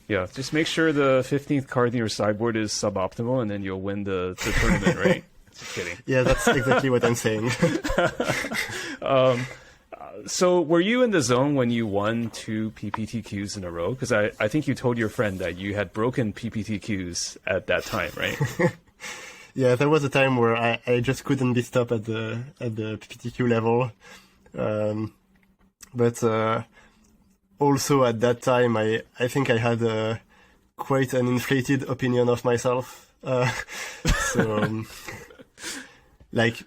Yeah, just make sure the 15th card in your sideboard is suboptimal, and then you'll win the tournament, right? Just kidding. Yeah, that's exactly what I'm saying. So were you in the zone when you won 2 PPTQs in a row? Because I think you told your friend that you had broken PPTQs at that time, right? Yeah, there was a time where I just couldn't be stopped at the PPTQ level. But also at that time, I think I had quite an inflated opinion of myself. Like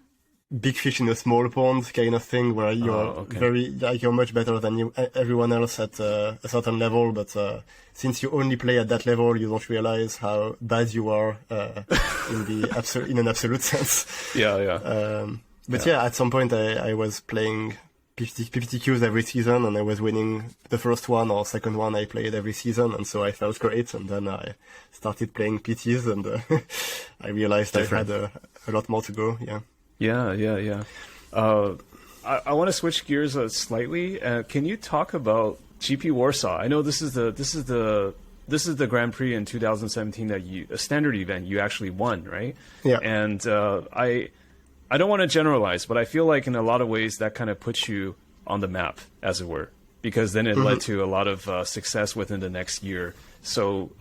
big fish in a small pond kind of thing, where you're you're much better than everyone else at a certain level, but since you only play at that level, you don't realize how bad you are in an absolute sense. But at some point I was playing PPTQs every season, and I was winning the first one or second one I played every season, and so I felt great. And then I started playing PTs, and I realized I had a lot more to go. I want to switch gears slightly. Can you talk about GP Warsaw? I know this is the Grand Prix in 2017 that a standard event you actually won, right? Yeah. And I don't want to generalize, but I feel like in a lot of ways that kind of puts you on the map, as it were, because then it led to a lot of success within the next year. So,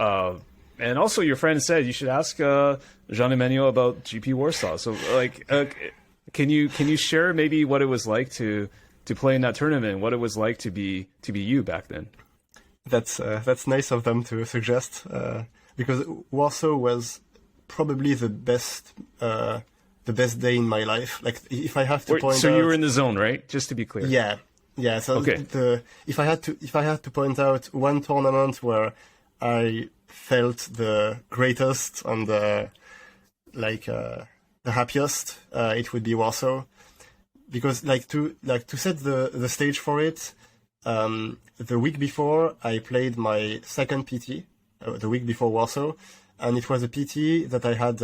and also your friend said you should ask Jean-Emmanuel about GP Warsaw. So, like, can you share maybe what it was like to play in that tournament, what it was like to be you back then? That's nice of them to suggest, because Warsaw was probably the best day in my life. Like, if I have to point out... So you were in the zone, right? Just to be clear. Yeah. So if I had to point out one tournament where I felt the greatest and the happiest, it would be Warsaw, because to set the stage for it, the week before I played my second PT, the week before Warsaw, and it was a PT that I had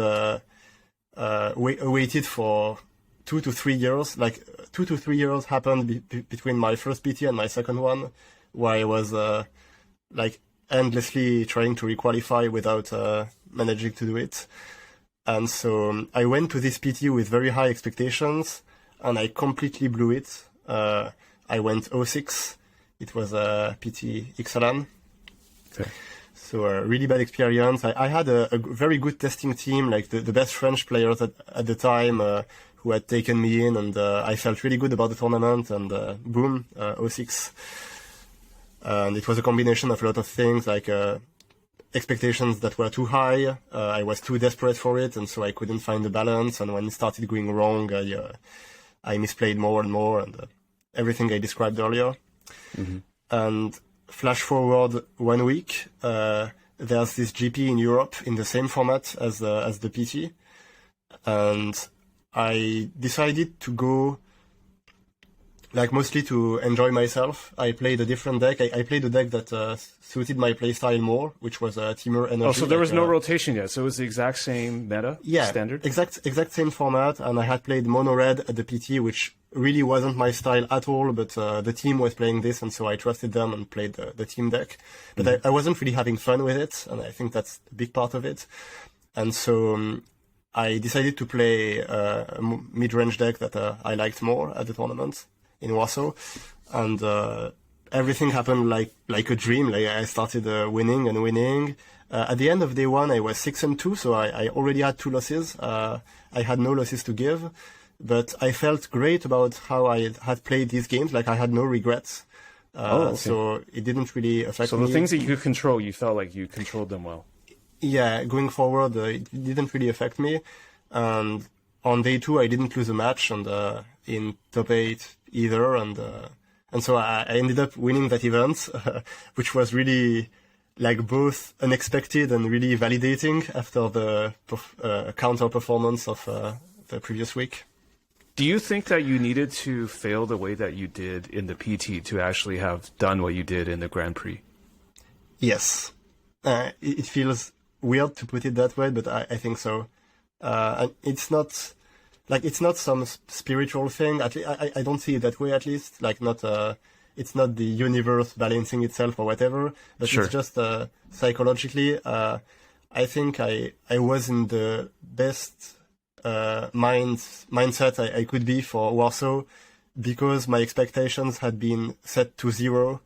waited for 2 to 3 years. Like 2 to 3 years happened between my first PT and my second one, where I was endlessly trying to requalify without managing to do it. And so I went to this PT with very high expectations, and I completely blew it. I went 06. It was a PT Ixalan. Okay. So a really bad experience. I had a very good testing team, like the best French players at the time who had taken me in, and I felt really good about the tournament, and boom, 06. And it was a combination of a lot of things, like expectations that were too high. I was too desperate for it, and so I couldn't find the balance. And when it started going wrong, I misplayed more and more, and everything I described earlier. Mm-hmm. And flash forward 1 week, there's this GP in Europe in the same format as the PT, and I decided to go, like, mostly to enjoy myself. I played a different deck. I played a deck that suited my playstyle more, which was Teamer Energy. Oh, so there was no rotation yet. So it was the exact same meta? Yeah, standard? Exact same format. And I had played Mono Red at the PT, which really wasn't my style at all, but the team was playing this, and so I trusted them and played the team deck. But I wasn't really having fun with it, and I think that's a big part of it. And so I decided to play a mid-range deck that I liked more at the tournament in Warsaw, and everything happened like a dream. Like, I started winning and winning. At the end of day one, I was 6-2, so I already had 2 losses. I had no losses to give, but I felt great about how I had played these games. Like, I had no regrets. Okay. So it didn't really affect me. So the things that you could control, you felt like you controlled them well. Yeah, going forward, it didn't really affect me. And on day 2, I didn't lose a match, and in top 8 either. And so I ended up winning that event, which was really, like, both unexpected and really validating after the counter performance of the previous week. Do you think that you needed to fail the way that you did in the PT to actually have done what you did in the Grand Prix? Yes. It feels weird to put it that way, but I think so. And it's not some spiritual thing. I don't see it that way, at least. Like, it's not the universe balancing itself or whatever, but Sure. it's just psychologically. I think I was in the best mindset I could be for Warsaw, because my expectations had been set to 0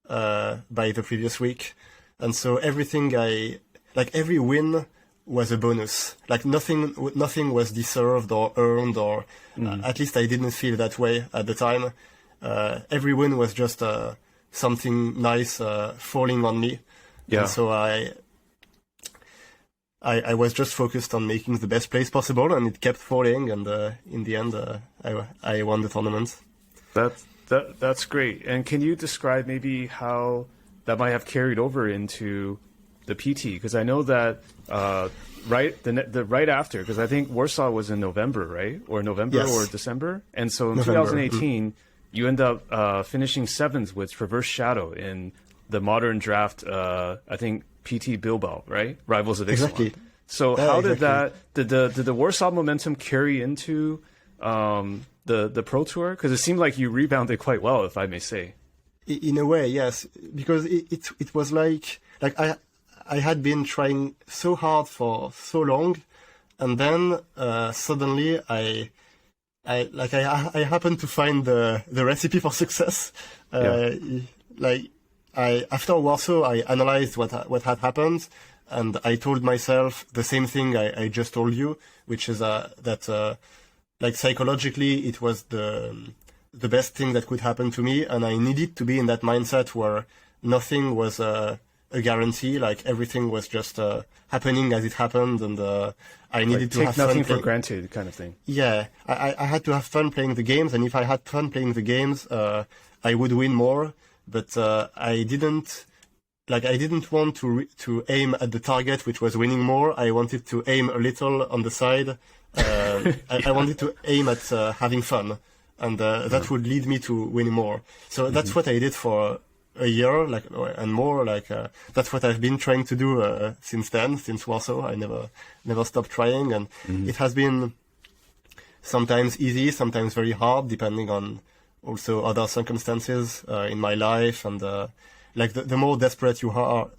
by the previous week, and so every win was a bonus. Like, nothing was deserved or earned, or at least I didn't feel that way at the time. Every win was just something nice falling on me. Yeah. And so I was just focused on making the best plays possible, and it kept falling, and in the end I won the tournament. That's great. And can you describe maybe how that might have carried over into the PT? Because I know that right after, because I think Warsaw was in November, right? Or November Yes. or December. And so in November. 2018, you end up finishing 7th with Reverse Shadow in the modern draft, I think PT Bilbao, right? Rivals of Ixalan. Exactly. So Yeah, how did exactly. did the Warsaw momentum carry into the Pro Tour? Because it seemed like you rebounded quite well, if I may say. In a way, yes, because it was like I had been trying so hard for so long, and then suddenly I happened to find the recipe for success. After Warsaw, I analyzed what had happened, and I told myself the same thing I just told you, which is that psychologically it was the best thing that could happen to me, and I needed to be in that mindset where nothing was a guarantee. Like, everything was just happening as it happened, and I needed to take have fun. nothing for granted, kind of thing. Yeah, I had to have fun playing the games, and if I had fun playing the games, I would win more. But I didn't want to aim at the target, which was winning more. I wanted to aim a little on the side. I wanted to aim at having fun, and that would lead me to win more. So that's what I did for a year, and more. That's what I've been trying to do since then, since Warsaw. I never stopped trying, and it has been sometimes easy, sometimes very hard, depending on also other circumstances in my life. And the more desperate you are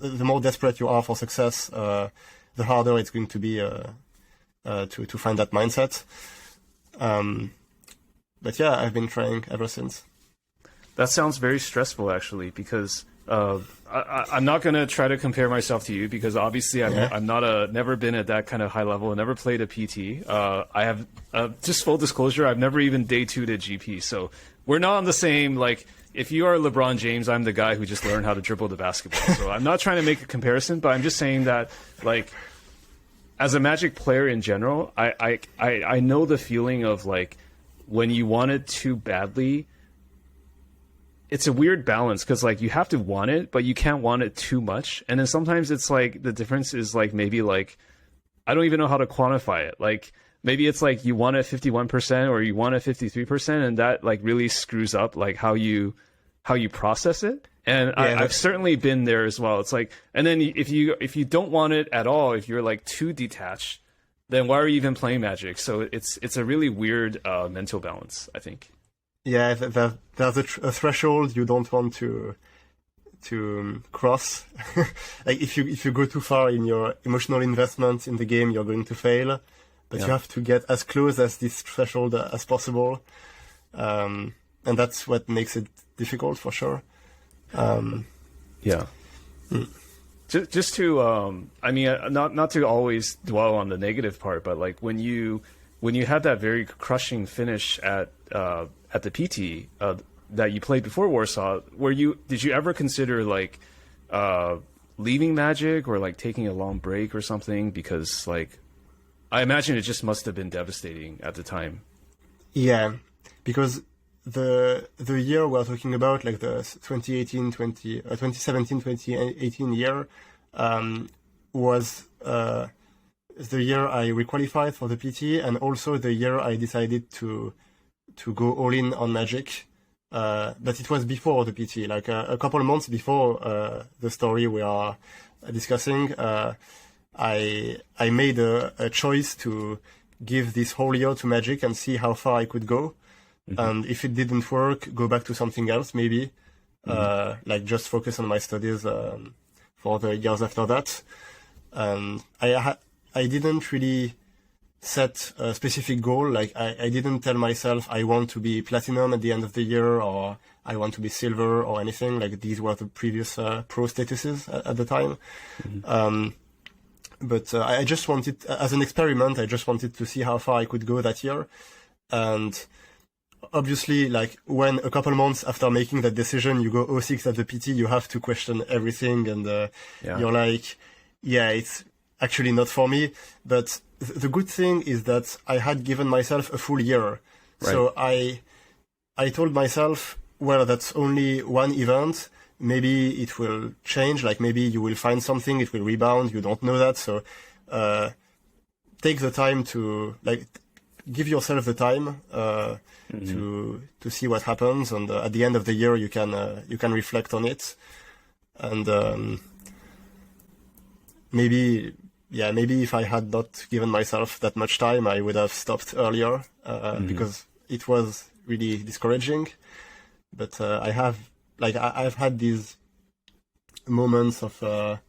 for success, the harder it's going to be to find that mindset. But yeah, I've been trying ever since. That sounds very stressful, actually, because I'm not going to try to compare myself to you, because obviously I'm never been at that kind of high level, never played a PT. I have, just full disclosure, I've never even day 2'd a GP. So we're not on the same, if you are LeBron James, I'm the guy who just learned how to dribble the basketball. So I'm not trying to make a comparison, but I'm just saying that, as a Magic player in general, I know the feeling of, when you want it too badly. It's a weird balance, because you have to want it, but you can't want it too much. And then sometimes it's the difference is maybe I don't even know how to quantify it. Maybe it's you want it 51% or you want it 53%, and that really screws up how you process it. And Yeah, I've certainly been there as well. It's and then if you don't want it at all, if you're too detached, then why are you even playing Magic? So it's a really weird mental balance, I think. Yeah, there's a threshold you don't want to cross. If you go too far in your emotional investment in the game, you're going to fail. But you have to get as close as this threshold as possible, and that's what makes it difficult for sure. Yeah. Just to, not to always dwell on the negative part, but when you had that very crushing finish at the PT that you played before Warsaw, did you ever consider leaving Magic or taking a long break or something? Because I imagine it just must have been devastating at the time. Yeah, because the year we're talking about, the 2017-2018 year, was the year I requalified for the PT, and also the year I decided to to go all in on Magic. But it was before the PT, like a couple of months before the story we are discussing. I made a choice to give this whole year to Magic and see how far I could go. And if it didn't work, go back to something else, maybe. Like just focus on my studies for the years after that. And I didn't really set a specific goal. Like I didn't tell myself I want to be platinum at the end of the year, or I want to be silver or anything. Like these were the previous pro statuses at the time. But I just wanted, as an experiment, I just wanted to see how far I could go that year. And obviously, like when a couple months after making that decision, you go 0-6 at the PT, you have to question everything. And you're like, yeah, it's actually not for me. But the good thing is that I had given myself a full year. Right. So I told myself, well, that's only one event. Maybe it will change. Like maybe you will find something, it will rebound. You don't know that. So take the time to give yourself the time to see what happens. And at the end of the year, you can reflect on it. And maybe if I had not given myself that much time, I would have stopped earlier because it was really discouraging. But I've had these moments of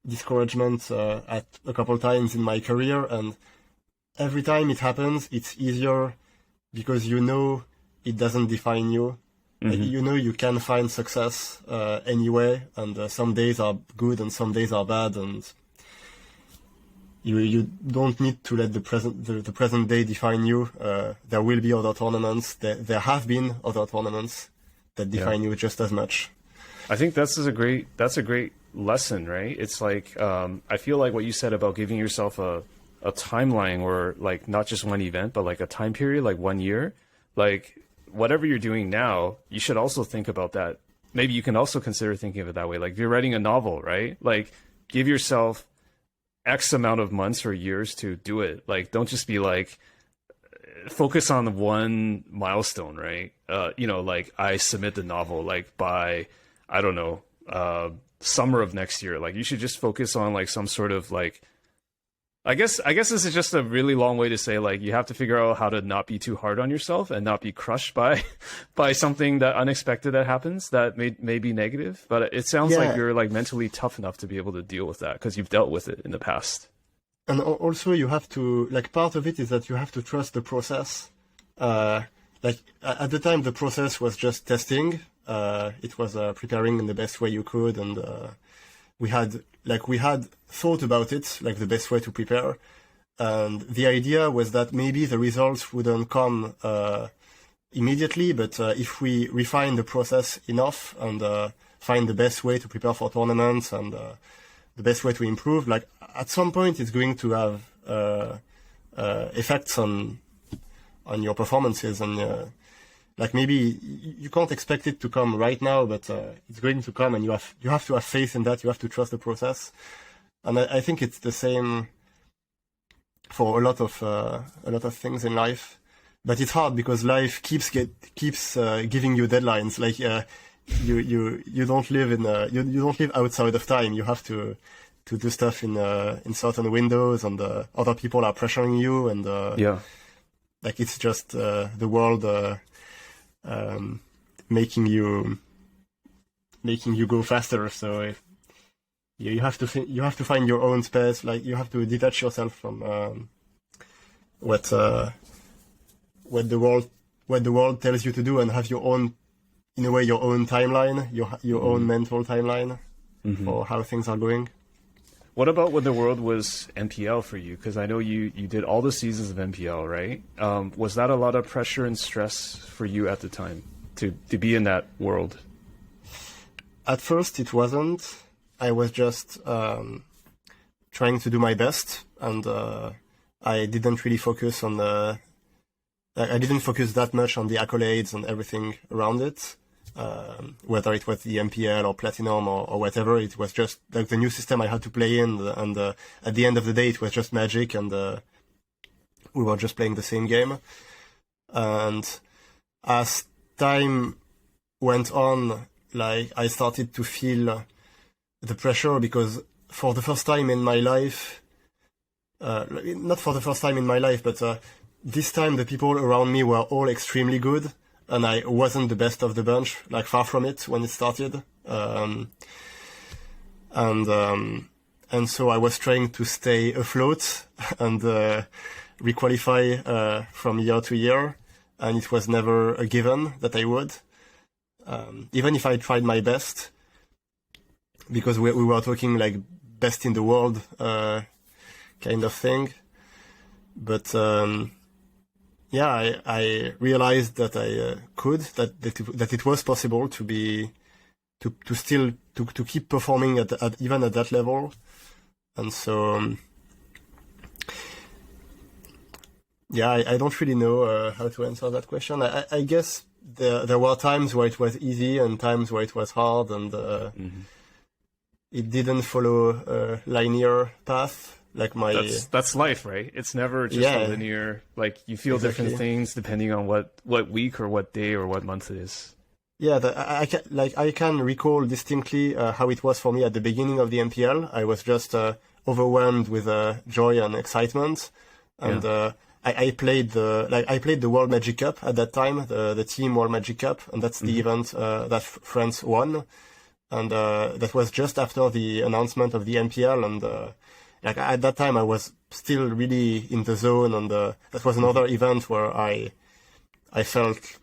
discouragement at a couple times in my career, and every time it happens, it's easier because you know it doesn't define you. You know you can find success anyway, and some days are good and some days are bad, and you don't need to let the present day define you. There will be other tournaments. There have been other tournaments that define you just as much. I think that's a great lesson, right? It's like I feel like what you said about giving yourself a timeline, or like not just one event, but like a time period, like 1 year. Like whatever you're doing now, you should also think about that. Maybe you can also consider thinking of it that way. Like if you're writing a novel, right? Like give yourself X amount of months or years to do it. Like don't just be like, focus on one milestone, right? Like I submit the novel like by, I don't know, summer of next year. Like you should just focus on like some sort of like, I guess this is just a really long way to say like you have to figure out how to not be too hard on yourself and not be crushed by something that unexpected that happens that may be negative. But it sounds like you're like mentally tough enough to be able to deal with that because you've dealt with it in the past. And also you have to, like, part of it is that you have to trust the process. Like at the time, the process was just testing. It was preparing in the best way you could. And we had thought about it, like the best way to prepare. And the idea was that maybe the results wouldn't come immediately, but if we refine the process enough and find the best way to prepare for tournaments and the best way to improve, like at some point it's going to have effects on your performances, and like maybe you can't expect it to come right now, but it's going to come, and you have to have faith in that. You have to trust the process, and I think it's the same for a lot of things in life. But it's hard because life keeps giving you deadlines. Like you don't live you don't live outside of time. You have to do stuff in certain windows, and other people are pressuring you, and like it's just the world making you go faster. So you have to find your own space. Like you have to detach yourself from what the world tells you to do, and have your own, in a way, your own timeline, your own mental timeline for how things are going. What about when the world was MPL for you? Because I know you did all the seasons of MPL, right? Was that a lot of pressure and stress for you at the time to be in that world? At first, it wasn't. I was just trying to do my best, and I didn't really focus on I didn't focus that much on the accolades and everything around it. Whether it was the MPL or Platinum or whatever, it was just like the new system I had to play in, and at the end of the day, it was just Magic, and we were just playing the same game. And as time went on, like I started to feel the pressure because for the first time in my life, not for the first time in my life, but this time the people around me were all extremely good, and I wasn't the best of the bunch, like far from it when it started. And so I was trying to stay afloat and requalify from year to year, and it was never a given that I would, even if I tried my best, because we were talking like best in the world kind of thing. But yeah, I realized that I could, that it was possible to be to still keep performing at even at that level. And so yeah, I don't really know how to answer that question. I guess there were times where it was easy and times where it was hard, and it didn't follow a linear path. Like that's life, right? It's never just a linear. Like you feel different things depending on what week or what day or what month it is. Yeah, I can recall distinctly how it was for me at the beginning of the MPL. I was just overwhelmed with joy and excitement, and I played the World Magic Cup at that time, the Team World Magic Cup, and that's the event that France won, and that was just after the announcement of the MPL, and like at that time I was still really in the zone, and that was another event where I felt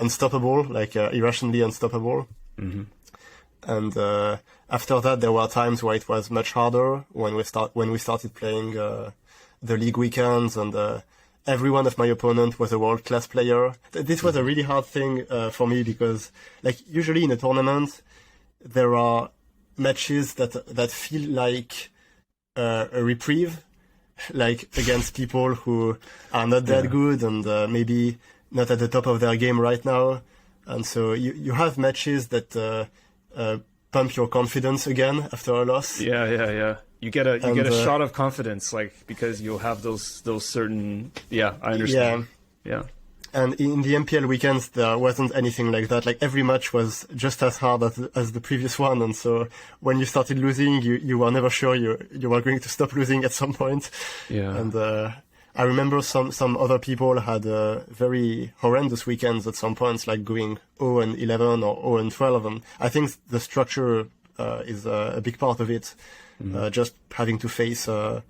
unstoppable, like irrationally unstoppable. And after that, there were times where it was much harder when we started playing the league weekends, and every one of my opponents was a world-class player. This was a really hard thing for me because, like, usually in a tournament, there are matches that feel like a reprieve, like against people who are not that good and maybe not at the top of their game right now. And so you have matches that pump your confidence again after a loss. Yeah. You get a shot of confidence, like, because you'll have those certain. Yeah, I understand. Yeah. And in the MPL weekends, there wasn't anything like that. Like every match was just as hard as the previous one, and so when you started losing, you were never sure you were going to stop losing at some point. Yeah. And I remember some other people had very horrendous weekends at some points, like going 0-11 or 0-12, and I think the structure is a big part of it. Just having to face a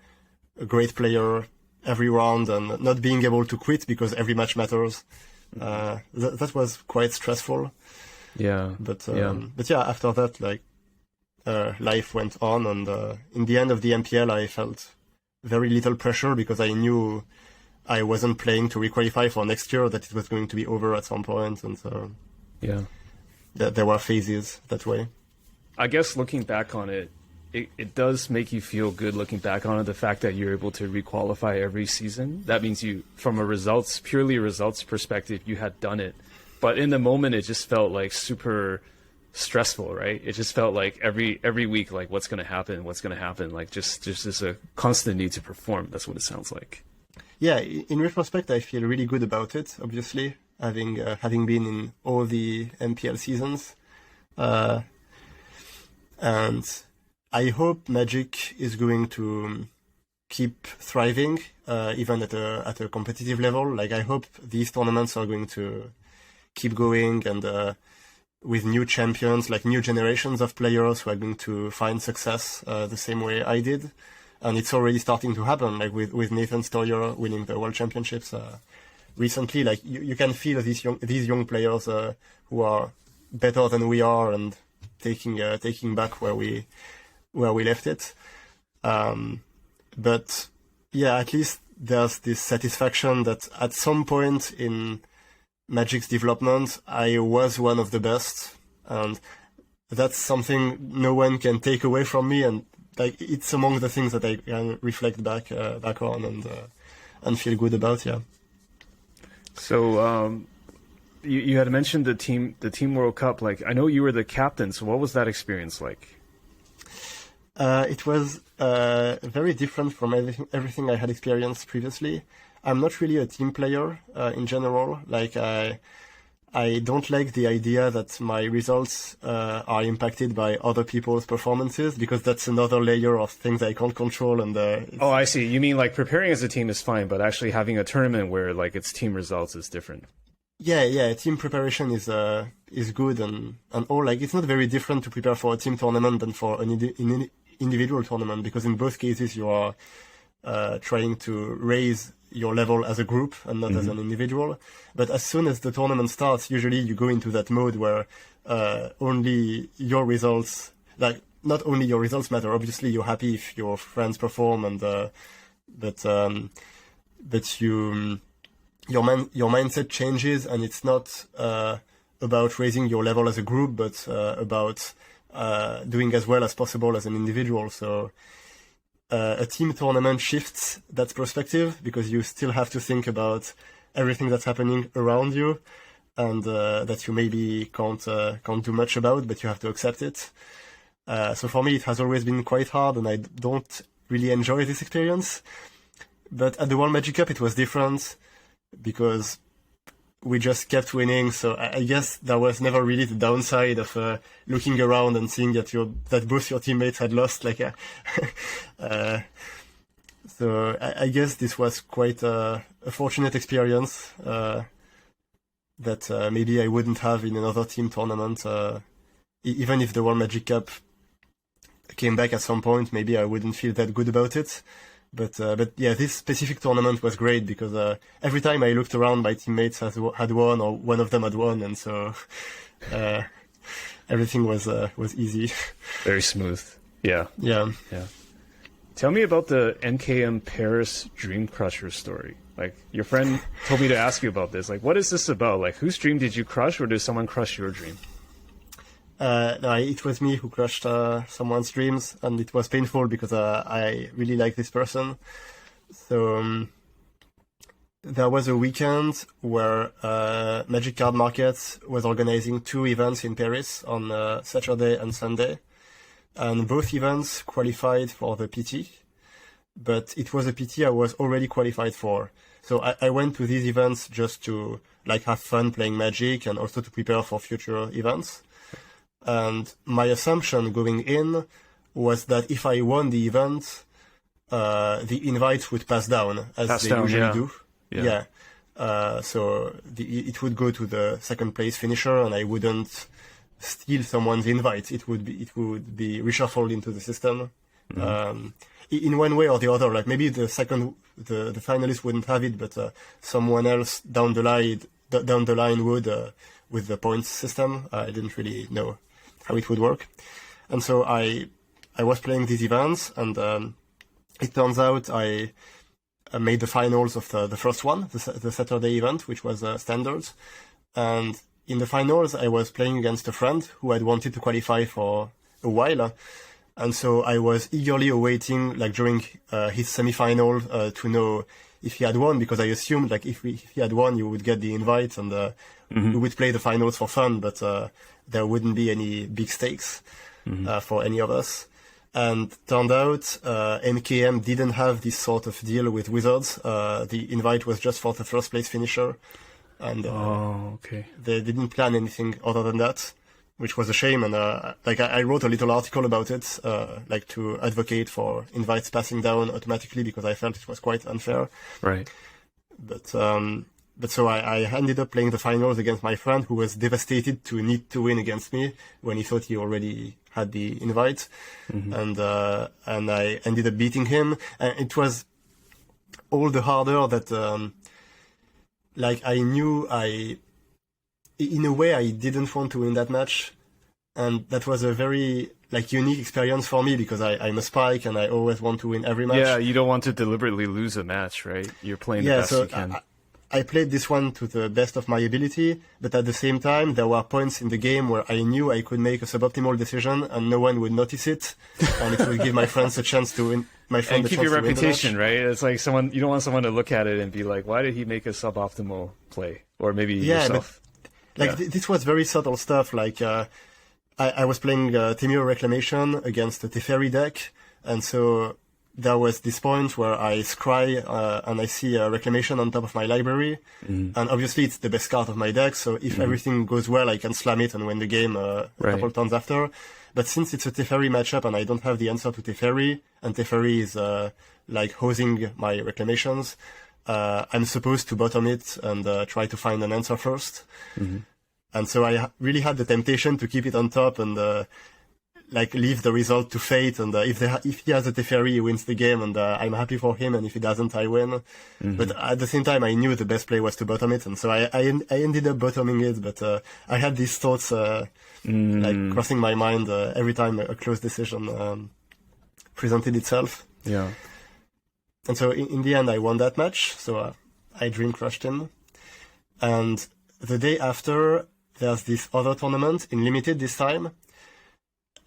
great player every round and not being able to quit because every match matters. That was quite stressful. Yeah. But yeah, after that, like life went on, and in the end of the MPL, I felt very little pressure because I knew I wasn't playing to requalify for next year, that it was going to be over at some point, and so there were phases that way. I guess looking back on it, it does make you feel good looking back on it, the fact that you're able to requalify every season. That means you, from a purely results perspective, you had done it. But in the moment, it just felt like super stressful, right? It just felt like every week, like what's going to happen, like just there's a constant need to perform. That's what it sounds like. Yeah, in retrospect, I feel really good about it, obviously, having been in all the MPL seasons. And I hope Magic is going to keep thriving, even at a competitive level. Like, I hope these tournaments are going to keep going, and with new champions, like new generations of players who are going to find success the same way I did. And it's already starting to happen, like with Nathan Stoyer winning the World Championships recently. Like you can feel these young players who are better than we are and taking back where we left it. But yeah, at least there's this satisfaction that at some point in Magic's development, I was one of the best, and that's something no one can take away from me. And like, it's among the things that I can reflect back on and feel good about. Yeah. So you had mentioned the Team World Cup. Like, I know you were the captain. So what was that experience like? It was very different from everything I had experienced previously. I'm not really a team player in general. Like I don't like the idea that my results are impacted by other people's performances, because that's another layer of things I can't control. And oh, I see. You mean like preparing as a team is fine, but actually having a tournament where like it's team results is different. Yeah. Team preparation is good and all. Like it's not very different to prepare for a team tournament than for an individual tournament, because in both cases you are trying to raise your level as a group and not as an individual. But as soon as the tournament starts, usually you go into that mode where only your results, like not only your results matter. Obviously, you're happy if your friends perform, and but your mindset changes, and it's not about raising your level as a group, but about doing as well as possible as an individual. So a team tournament shifts that perspective, because you still have to think about everything that's happening around you, and that you maybe can't do much about, but you have to accept it. So for me, it has always been quite hard, and I don't really enjoy this experience. But at the World Magic Cup, it was different, because we just kept winning. So I guess that was never really the downside of looking around and seeing that both your teammates had lost. Like, so I guess this was quite a fortunate experience that maybe I wouldn't have in another team tournament. Even if the World Magic Cup came back at some point, maybe I wouldn't feel that good about it. But yeah, this specific tournament was great, because every time I looked around, my teammates had won, or one of them had won, and so everything was easy. Very smooth. Yeah. Yeah. Tell me about the NKM Paris Dream Crusher story. Like, your friend told me to ask you about this. Like, what is this about? Like, whose dream did you crush, or did someone crush your dream? No, it was me who crushed someone's dreams, and it was painful because I really like this person. So there was a weekend where Magic Card Market was organizing 2 events in Paris on Saturday and Sunday, and both events qualified for the PT, but it was a PT I was already qualified for. So I went to these events just to like have fun playing Magic, and also to prepare for future events. And my assumption going in was that if I won the event, the invites would pass down, as they usually do. Yeah. So it would go to the second place finisher, and I wouldn't steal someone's invite. It would be reshuffled into the system. In one way or the other. Like maybe the finalist wouldn't have it, but someone else down the line would, with the points system. I didn't really know how it would work. And so I was playing these events, and it turns out I made the finals of the first one, the Saturday event, which was standards. And in the finals, I was playing against a friend who had wanted to qualify for a while. And so I was eagerly awaiting, like during his semi-final, to know if he had won, because I assumed like if he had won, you would get the invite, and we would play the finals for fun, but there wouldn't be any big stakes for any of us. And turned out NKM didn't have this sort of deal with Wizards. The invite was just for the first place finisher, and they didn't plan anything other than that, which was a shame. And I wrote a little article about it, like to advocate for invites passing down automatically, because I felt it was quite unfair. Right. But so I ended up playing the finals against my friend, who was devastated to need to win against me when he thought he already had the invite. And I ended up beating him. And it was all the harder that, I knew in a way, I didn't want to win that match. And that was a very unique experience for me, because I'm a spike and I always want to win every match. Yeah, you don't want to deliberately lose a match, right? You're playing the best you can. I played this one to the best of my ability, but at the same time, there were points in the game where I knew I could make a suboptimal decision and no one would notice it, and it would give my friends a chance to win. And keep your reputation, right? It's like you don't want someone to look at it and be like, "Why did he make a suboptimal play?" Or maybe yourself. But, this was very subtle stuff. I was playing Temur Reclamation against the Teferi deck, and so there was this point where I scry and I see a reclamation on top of my library, and obviously it's the best card of my deck, so if everything goes well, I can slam it and win the game a couple turns after. But since it's a Teferi matchup and I don't have the answer to Teferi, and Teferi is like hosing my reclamations, I'm supposed to bottom it and try to find an answer first. And so I really had the temptation to keep it on top and like leave the result to fate. And if he has a Teferi, he wins the game, and I'm happy for him. And if he doesn't, I win. But at the same time, I knew the best play was to bottom it, and so I ended up bottoming it. But I had these thoughts like crossing my mind every time a close decision presented itself. Yeah. And so in the end, I won that match. So I dream crushed him. And the day after, there's this other tournament in limited this time.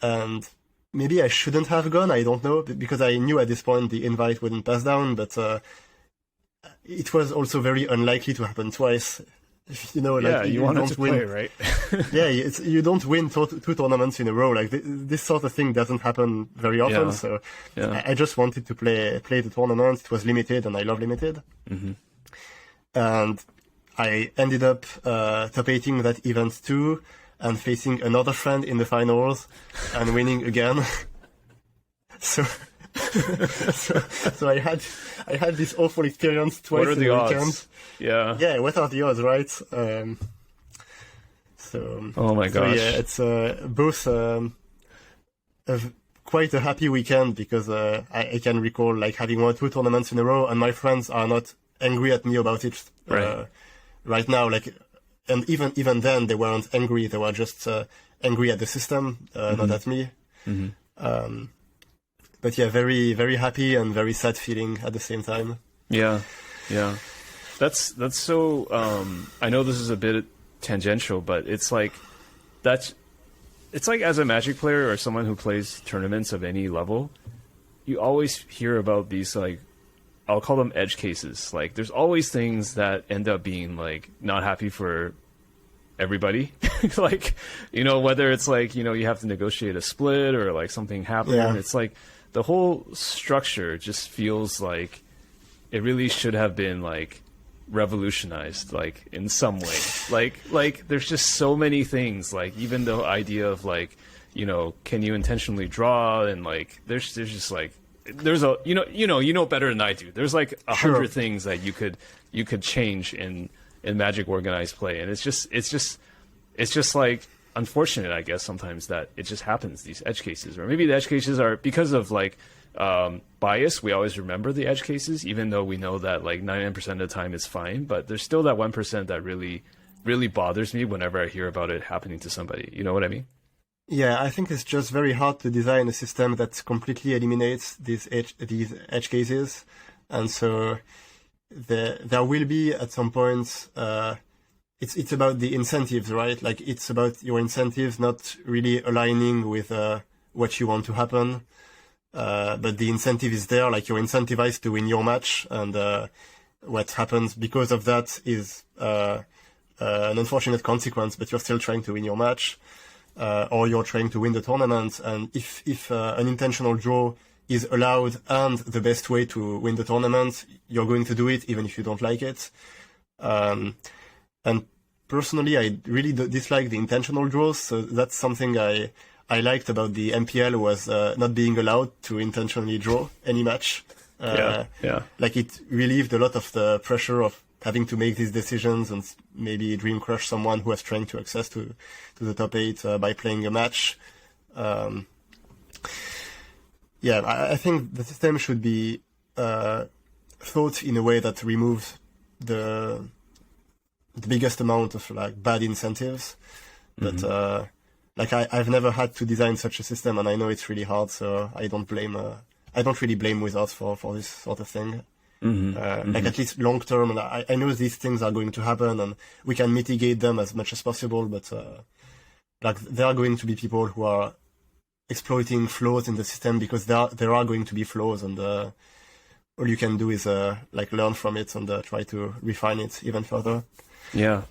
And maybe I shouldn't have gone, I don't know, because I knew at this point the invite wouldn't pass down, but it was also very unlikely to happen twice. You know, like, you wanted to play, right? Yeah, you don't win two tournaments in a row. Like this sort of thing doesn't happen very often. So I just wanted to play the tournament. It was limited, and I love limited. And I ended up top 8ing that event too, and facing another friend in the finals and winning again. So I had this awful experience twice in the weekend. Odds? Yeah. Yeah, what are the odds, right? Oh my gosh. So yeah, it's both quite a happy weekend because I can recall like having won 2 tournaments in a row, and my friends are not angry at me about it right now. Like, and even then they weren't angry; they were just angry at the system, not at me. But yeah, very very happy and very sad feeling at the same time. Yeah. That's so. I know this is a bit tangential, but it's like it's like as a Magic player or someone who plays tournaments of any level, you always hear about these, like, I'll call them edge cases. Like, there's always things that end up being like not happy for everybody. Like, you know, whether it's like, you know, you have to negotiate a split or like something happened. Yeah. It's like the whole structure just feels like it really should have been like revolutionized, like in some way. Like there's just so many things, like even the idea of like, you know, can you intentionally draw, and like there's just like there's a you know better than I do. There's like 100 things that you could change in Magic organized play, and it's just like unfortunate, I guess, sometimes that it just happens, these edge cases. Or maybe the edge cases are because of like bias. We always remember the edge cases, even though we know that like 99% of the time it's fine, but there's still that 1% that really bothers me whenever I hear about it happening to somebody. You know what I mean? Yeah, I think it's just very hard to design a system that completely eliminates these edge cases, and so there will be at some point. It's about the incentives, right? Like, it's about your incentives not really aligning with what you want to happen, but the incentive is there. Like, you're incentivized to win your match, and what happens because of that is an unfortunate consequence. But you're still trying to win your match. Or you're trying to win the tournament, and if an intentional draw is allowed and the best way to win the tournament, you're going to do it even if you don't like it. And personally, I really dislike the intentional draws, so that's something I liked about the MPL was not being allowed to intentionally draw any match. Like, it relieved a lot of the pressure of having to make these decisions and maybe dream crush someone who has trying to access to the top 8 by playing a match. I think the system should be thought in a way that removes the biggest amount of like bad incentives. But like I've never had to design such a system, and I know it's really hard. So I don't really blame Wizards for this sort of thing. Like, at least long term, and I know these things are going to happen, and we can mitigate them as much as possible. But like, there are going to be people who are exploiting flaws in the system because there are going to be flaws, and all you can do is like learn from it and try to refine it even further. Yeah.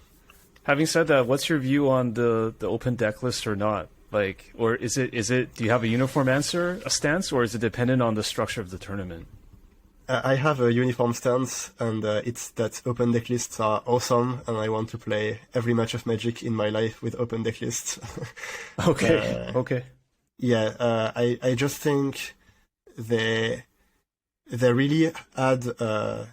Having said that, what's your view on the open deck list or not? Like, or is it? Do you have a uniform stance, or is it dependent on the structure of the tournament? I have a uniform stance, and it's that open deck lists are awesome, and I want to play every match of Magic in my life with open deck lists. Okay. Okay. Yeah, I just think they really add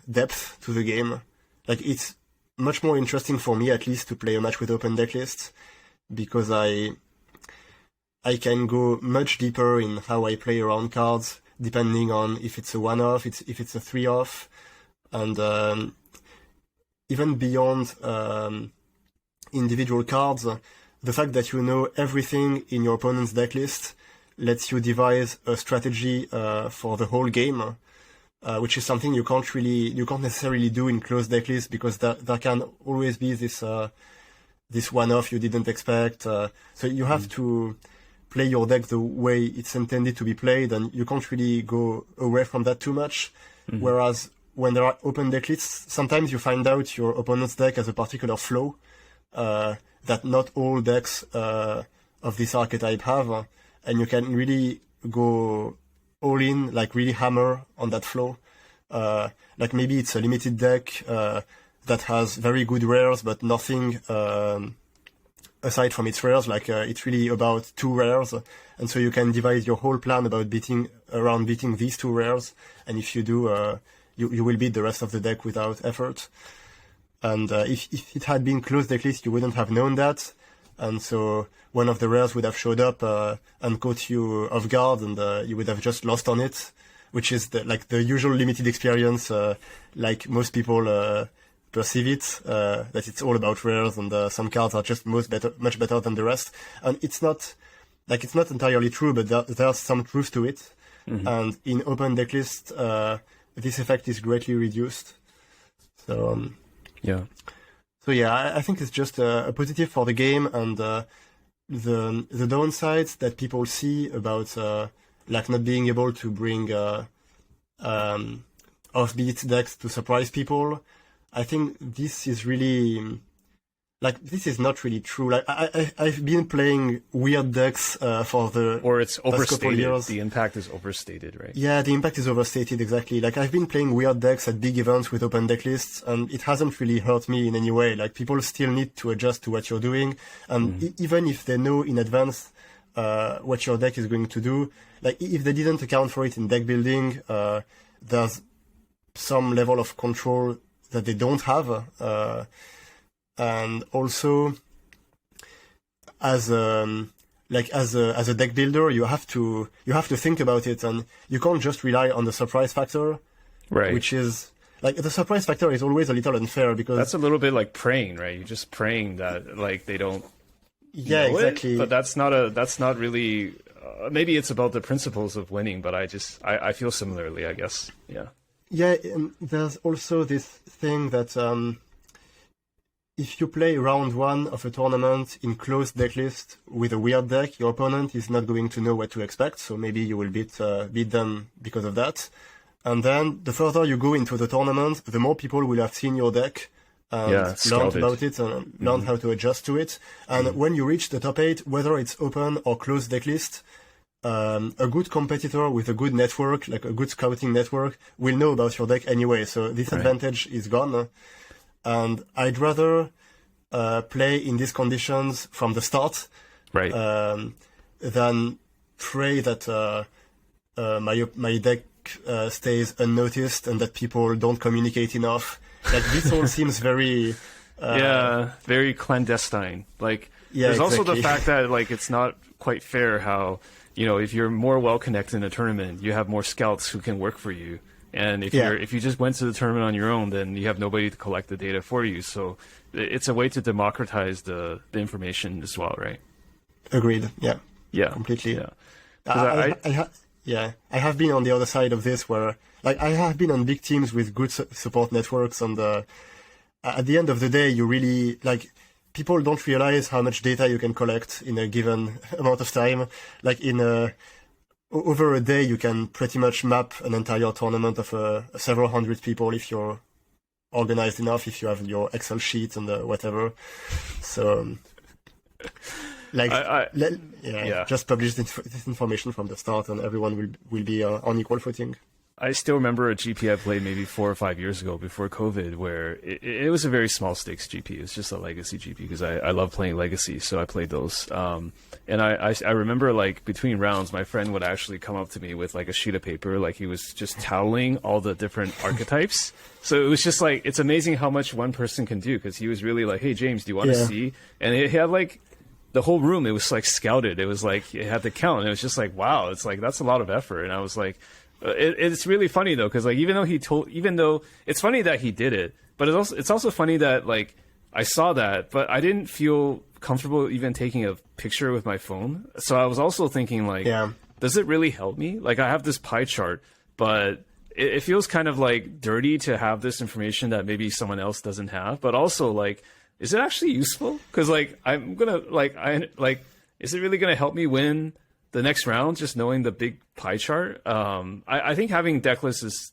depth to the game. Like, it's much more interesting for me, at least, to play a match with open deck lists, because I can go much deeper in how I play around cards, depending on if it's a one-off, if it's a three-off, and even beyond individual cards, the fact that you know everything in your opponent's deck list lets you devise a strategy for the whole game, which is something you can't necessarily do in closed deck lists, because there can always be this one-off you didn't expect. So you have to play your deck the way it's intended to be played, and you can't really go away from that too much. Mm-hmm. Whereas when there are open deck lists, sometimes you find out your opponent's deck has a particular flow that not all decks of this archetype have, and you can really go all in, like really hammer on that flow. Like maybe it's a limited deck that has very good rares, but nothing aside from its rares, like it's really about two rares, and so you can devise your whole plan about beating these two rares, and if you do, you will beat the rest of the deck without effort. And if it had been closed deck list, you wouldn't have known that, and so one of the rares would have showed up and caught you off guard, and you would have just lost on it, which is the usual limited experience, like most people perceive it, that it's all about rares, and some cards are just much better than the rest. And it's not entirely true, but there's some truth to it. Mm-hmm. And in open deck list, this effect is greatly reduced. So I think it's just a positive for the game, and the downsides that people see about like not being able to bring offbeat decks to surprise people. I think this is really, this is not really true. Like, I've been playing weird decks for the or it's past couple overstated. Years. The impact is overstated, right? Yeah, the impact is overstated, exactly. Like, I've been playing weird decks at big events with open deck lists, and it hasn't really hurt me in any way. Like, people still need to adjust to what you're doing, and even if they know in advance what your deck is going to do, like, if they didn't account for it in deck building, there's some level of control that they don't have, and also as a deck builder, you have to think about it, and you can't just rely on the surprise factor, right? Which is like, the surprise factor is always a little unfair, because that's a little bit like praying, right? You're just praying that like they don't. Yeah, exactly. But that's not really. Maybe it's about the principles of winning, but I feel similarly, I guess. Yeah. Yeah, and there's also this thing that if you play round one of a tournament in closed deck list with a weird deck, your opponent is not going to know what to expect, so maybe you will beat them because of that. And then the further you go into the tournament, the more people will have seen your deck and learned about it and learned how to adjust to it. And when you reach the top 8, whether it's open or closed deck list, a good competitor with a good network, like a good scouting network, will know about your deck anyway, so this advantage is gone. And I'd rather play in these conditions from the start, than pray that my deck stays unnoticed and that people don't communicate enough. Like, this all seems very very clandestine. Like, there's also the fact that, like, it's not quite fair how, if you're more well connected in a tournament, you have more scouts who can work for you. And if you just went to the tournament on your own, then you have nobody to collect the data for you. So it's a way to democratize the information as well, right? Agreed. Yeah. Yeah. Completely. Yeah. I have been on the other side of this, where, like, I have been on big teams with good support networks, and at the end of the day, you really, like, people don't realize how much data you can collect in a given amount of time. Like, over a day, you can pretty much map an entire tournament of several hundred people if you're organized enough, if you have your Excel sheet and whatever. So, Like, I just publish this information from the start, and everyone will be on equal footing. I still remember a GP I played maybe 4 or 5 years ago before COVID, where it was a very small stakes GP. It was just a legacy GP because I love playing legacy, so I played those. And I remember, like, between rounds, my friend would actually come up to me with like a sheet of paper, like he was just toweling all the different archetypes. So it was just like, it's amazing how much one person can do, because he was really like, hey James, do you want to see? And he had like the whole room, it was like scouted. It was like, it had to count. And it was just like, wow, it's like, that's a lot of effort. And I was like, it's really funny though, because like, even though it's funny that he did it, but it's also funny that like I saw that, but I didn't feel comfortable even taking a picture with my phone. So I was also thinking like, does it really help me? Like, I have this pie chart, but it feels kind of like dirty to have this information that maybe someone else doesn't have. But also, like, is it actually useful? Because like, I'm gonna is it really gonna help me win the next round, just knowing the big pie chart? I think having deck lists is,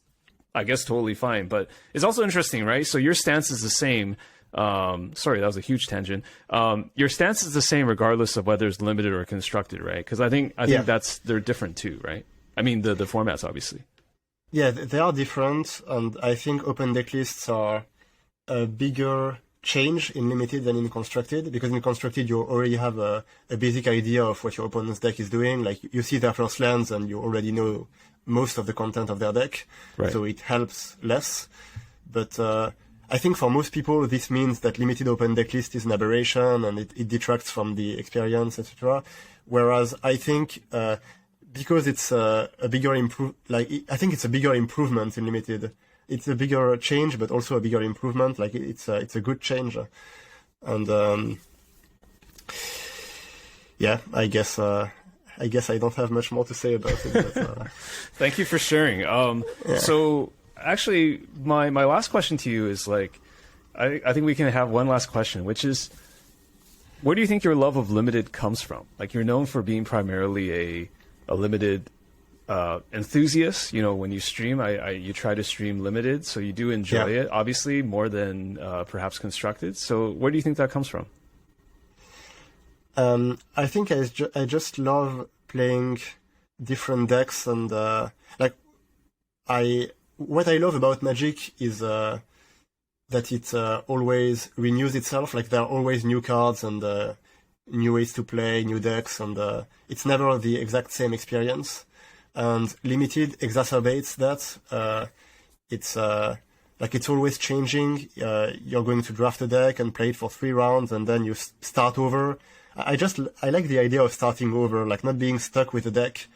I guess, totally fine, but it's also interesting, right? So your stance is the same. Sorry, that was a huge tangent. Your stance is the same regardless of whether it's limited or constructed, right? Because I think they're different too, right? I mean, the formats, obviously. Yeah, they are different, and I think open deck lists are a bigger change in limited than in constructed, because in constructed you already have a basic idea of what your opponent's deck is doing. Like, you see their first lands and you already know most of the content of their deck, so it helps less. But I think for most people this means that limited open deck list is an aberration and it detracts from the experience, etc. Whereas I think because it's a bigger I think it's a bigger improvement in limited. It's a bigger change, but also a bigger improvement. Like, it's a good change, and I guess I don't have much more to say about it. But, Thank you for sharing. So actually, my last question to you is like, I think we can have one last question, which is, where do you think your love of limited comes from? Like, you're known for being primarily a limited enthusiast. You know, when you stream, you try to stream limited, so you do enjoy it, obviously, more than perhaps constructed. So where do you think that comes from? I think I just love playing different decks, and what I love about Magic is that it always renews itself. Like, there are always new cards and new ways to play, new decks, and it's never the exact same experience. And limited exacerbates that. It's always changing. You're going to draft a deck and play it for 3 rounds, and then you start over. I like the idea of starting over, like not being stuck with a deck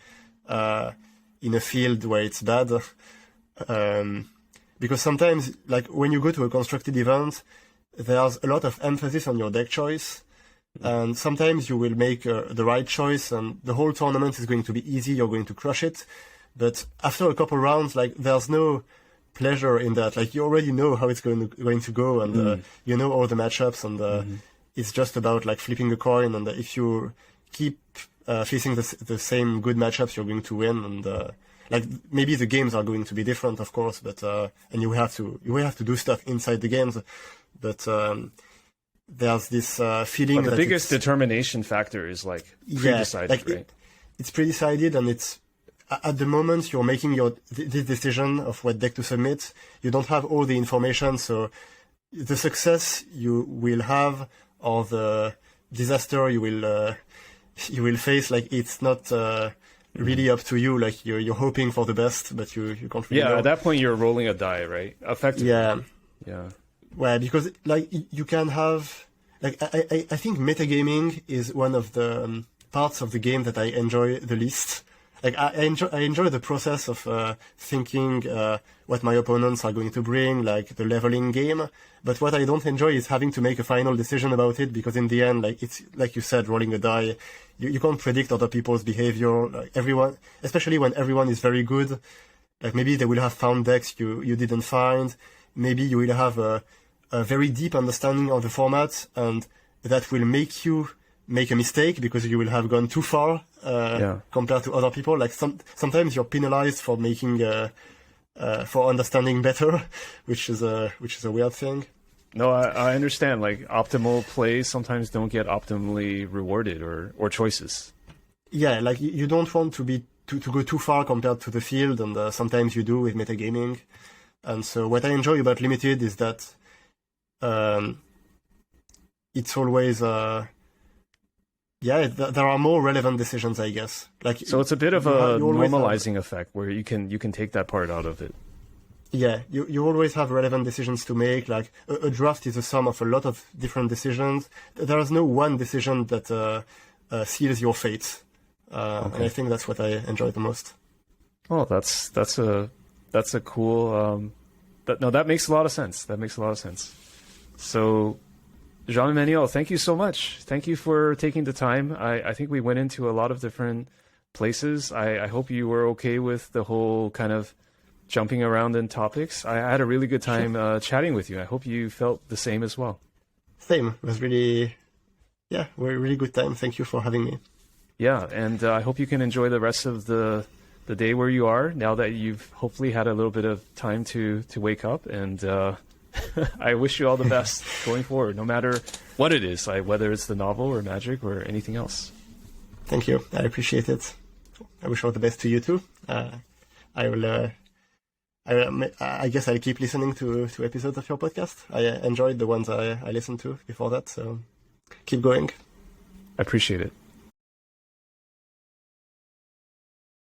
in a field where it's bad. Because sometimes, like, when you go to a constructed event, there's a lot of emphasis on your deck choice. And sometimes you will make the right choice, and the whole tournament is going to be easy. You're going to crush it. But after a couple rounds, like, there's no pleasure in that. Like, you already know how it's going to go, and you know all the matchups, and it's just about like flipping a coin. And if you keep facing the same good matchups, you're going to win. And like, maybe the games are going to be different, of course, but and you will have to do stuff inside the games, but. There's this feeling but that the biggest determination factor is like pre-decided, right? It's pre-decided, and it's at the moment you're making this decision of what deck to submit. You don't have all the information, so the success you will have or the disaster you will face, like, it's not really up to you. Like, you're hoping for the best, but you can't really know. At that point you're rolling a die, right? Effectively. Yeah. Well, because like you can have, like, I think metagaming is one of the parts of the game that I enjoy the least. Like, I enjoy the process of thinking what my opponents are going to bring, like the leveling game. But what I don't enjoy is having to make a final decision about it, because in the end, like, it's like you said, rolling a die. You can't predict other people's behavior. Like, everyone, especially when everyone is very good. Like, maybe they will have found decks you didn't find. Maybe you will have a very deep understanding of the format, and that will make you make a mistake because you will have gone too far compared to other people. Like, sometimes you're penalized for making for understanding better, which is a weird thing. No, I understand. Like optimal plays sometimes don't get optimally rewarded or choices. Yeah, like you don't want to be to go too far compared to the field, and sometimes you do with metagaming. And so what I enjoy about limited is that it's always there are more relevant decisions, I guess. Like So it's a bit of a normalizing effect where you can take that part out of it. Yeah, you always have relevant decisions to make. Like a draft is a sum of a lot of different decisions. There is no one decision that seals your fate. And I think that's what I enjoy the most. Oh, that's a cool. That makes a lot of sense. That makes a lot of sense. So, Jean-Emmanuel, thank you so much. Thank you for taking the time. I think we went into a lot of different places. I hope you were okay with the whole kind of jumping around in topics. I had a really good time chatting with you. I hope you felt the same as well. Same. It was really really good time. Thank you for having me. Yeah, and I hope you can enjoy the rest of the day where you are now that you've hopefully had a little bit of time to wake up. And I wish you all the best going forward, no matter what it is, like whether it's the novel or magic or anything else. Thank you. I appreciate it. I wish all the best to you too. I will. I guess I'll keep listening to episodes of your podcast. I enjoyed the ones I listened to before that, so keep going. I appreciate it.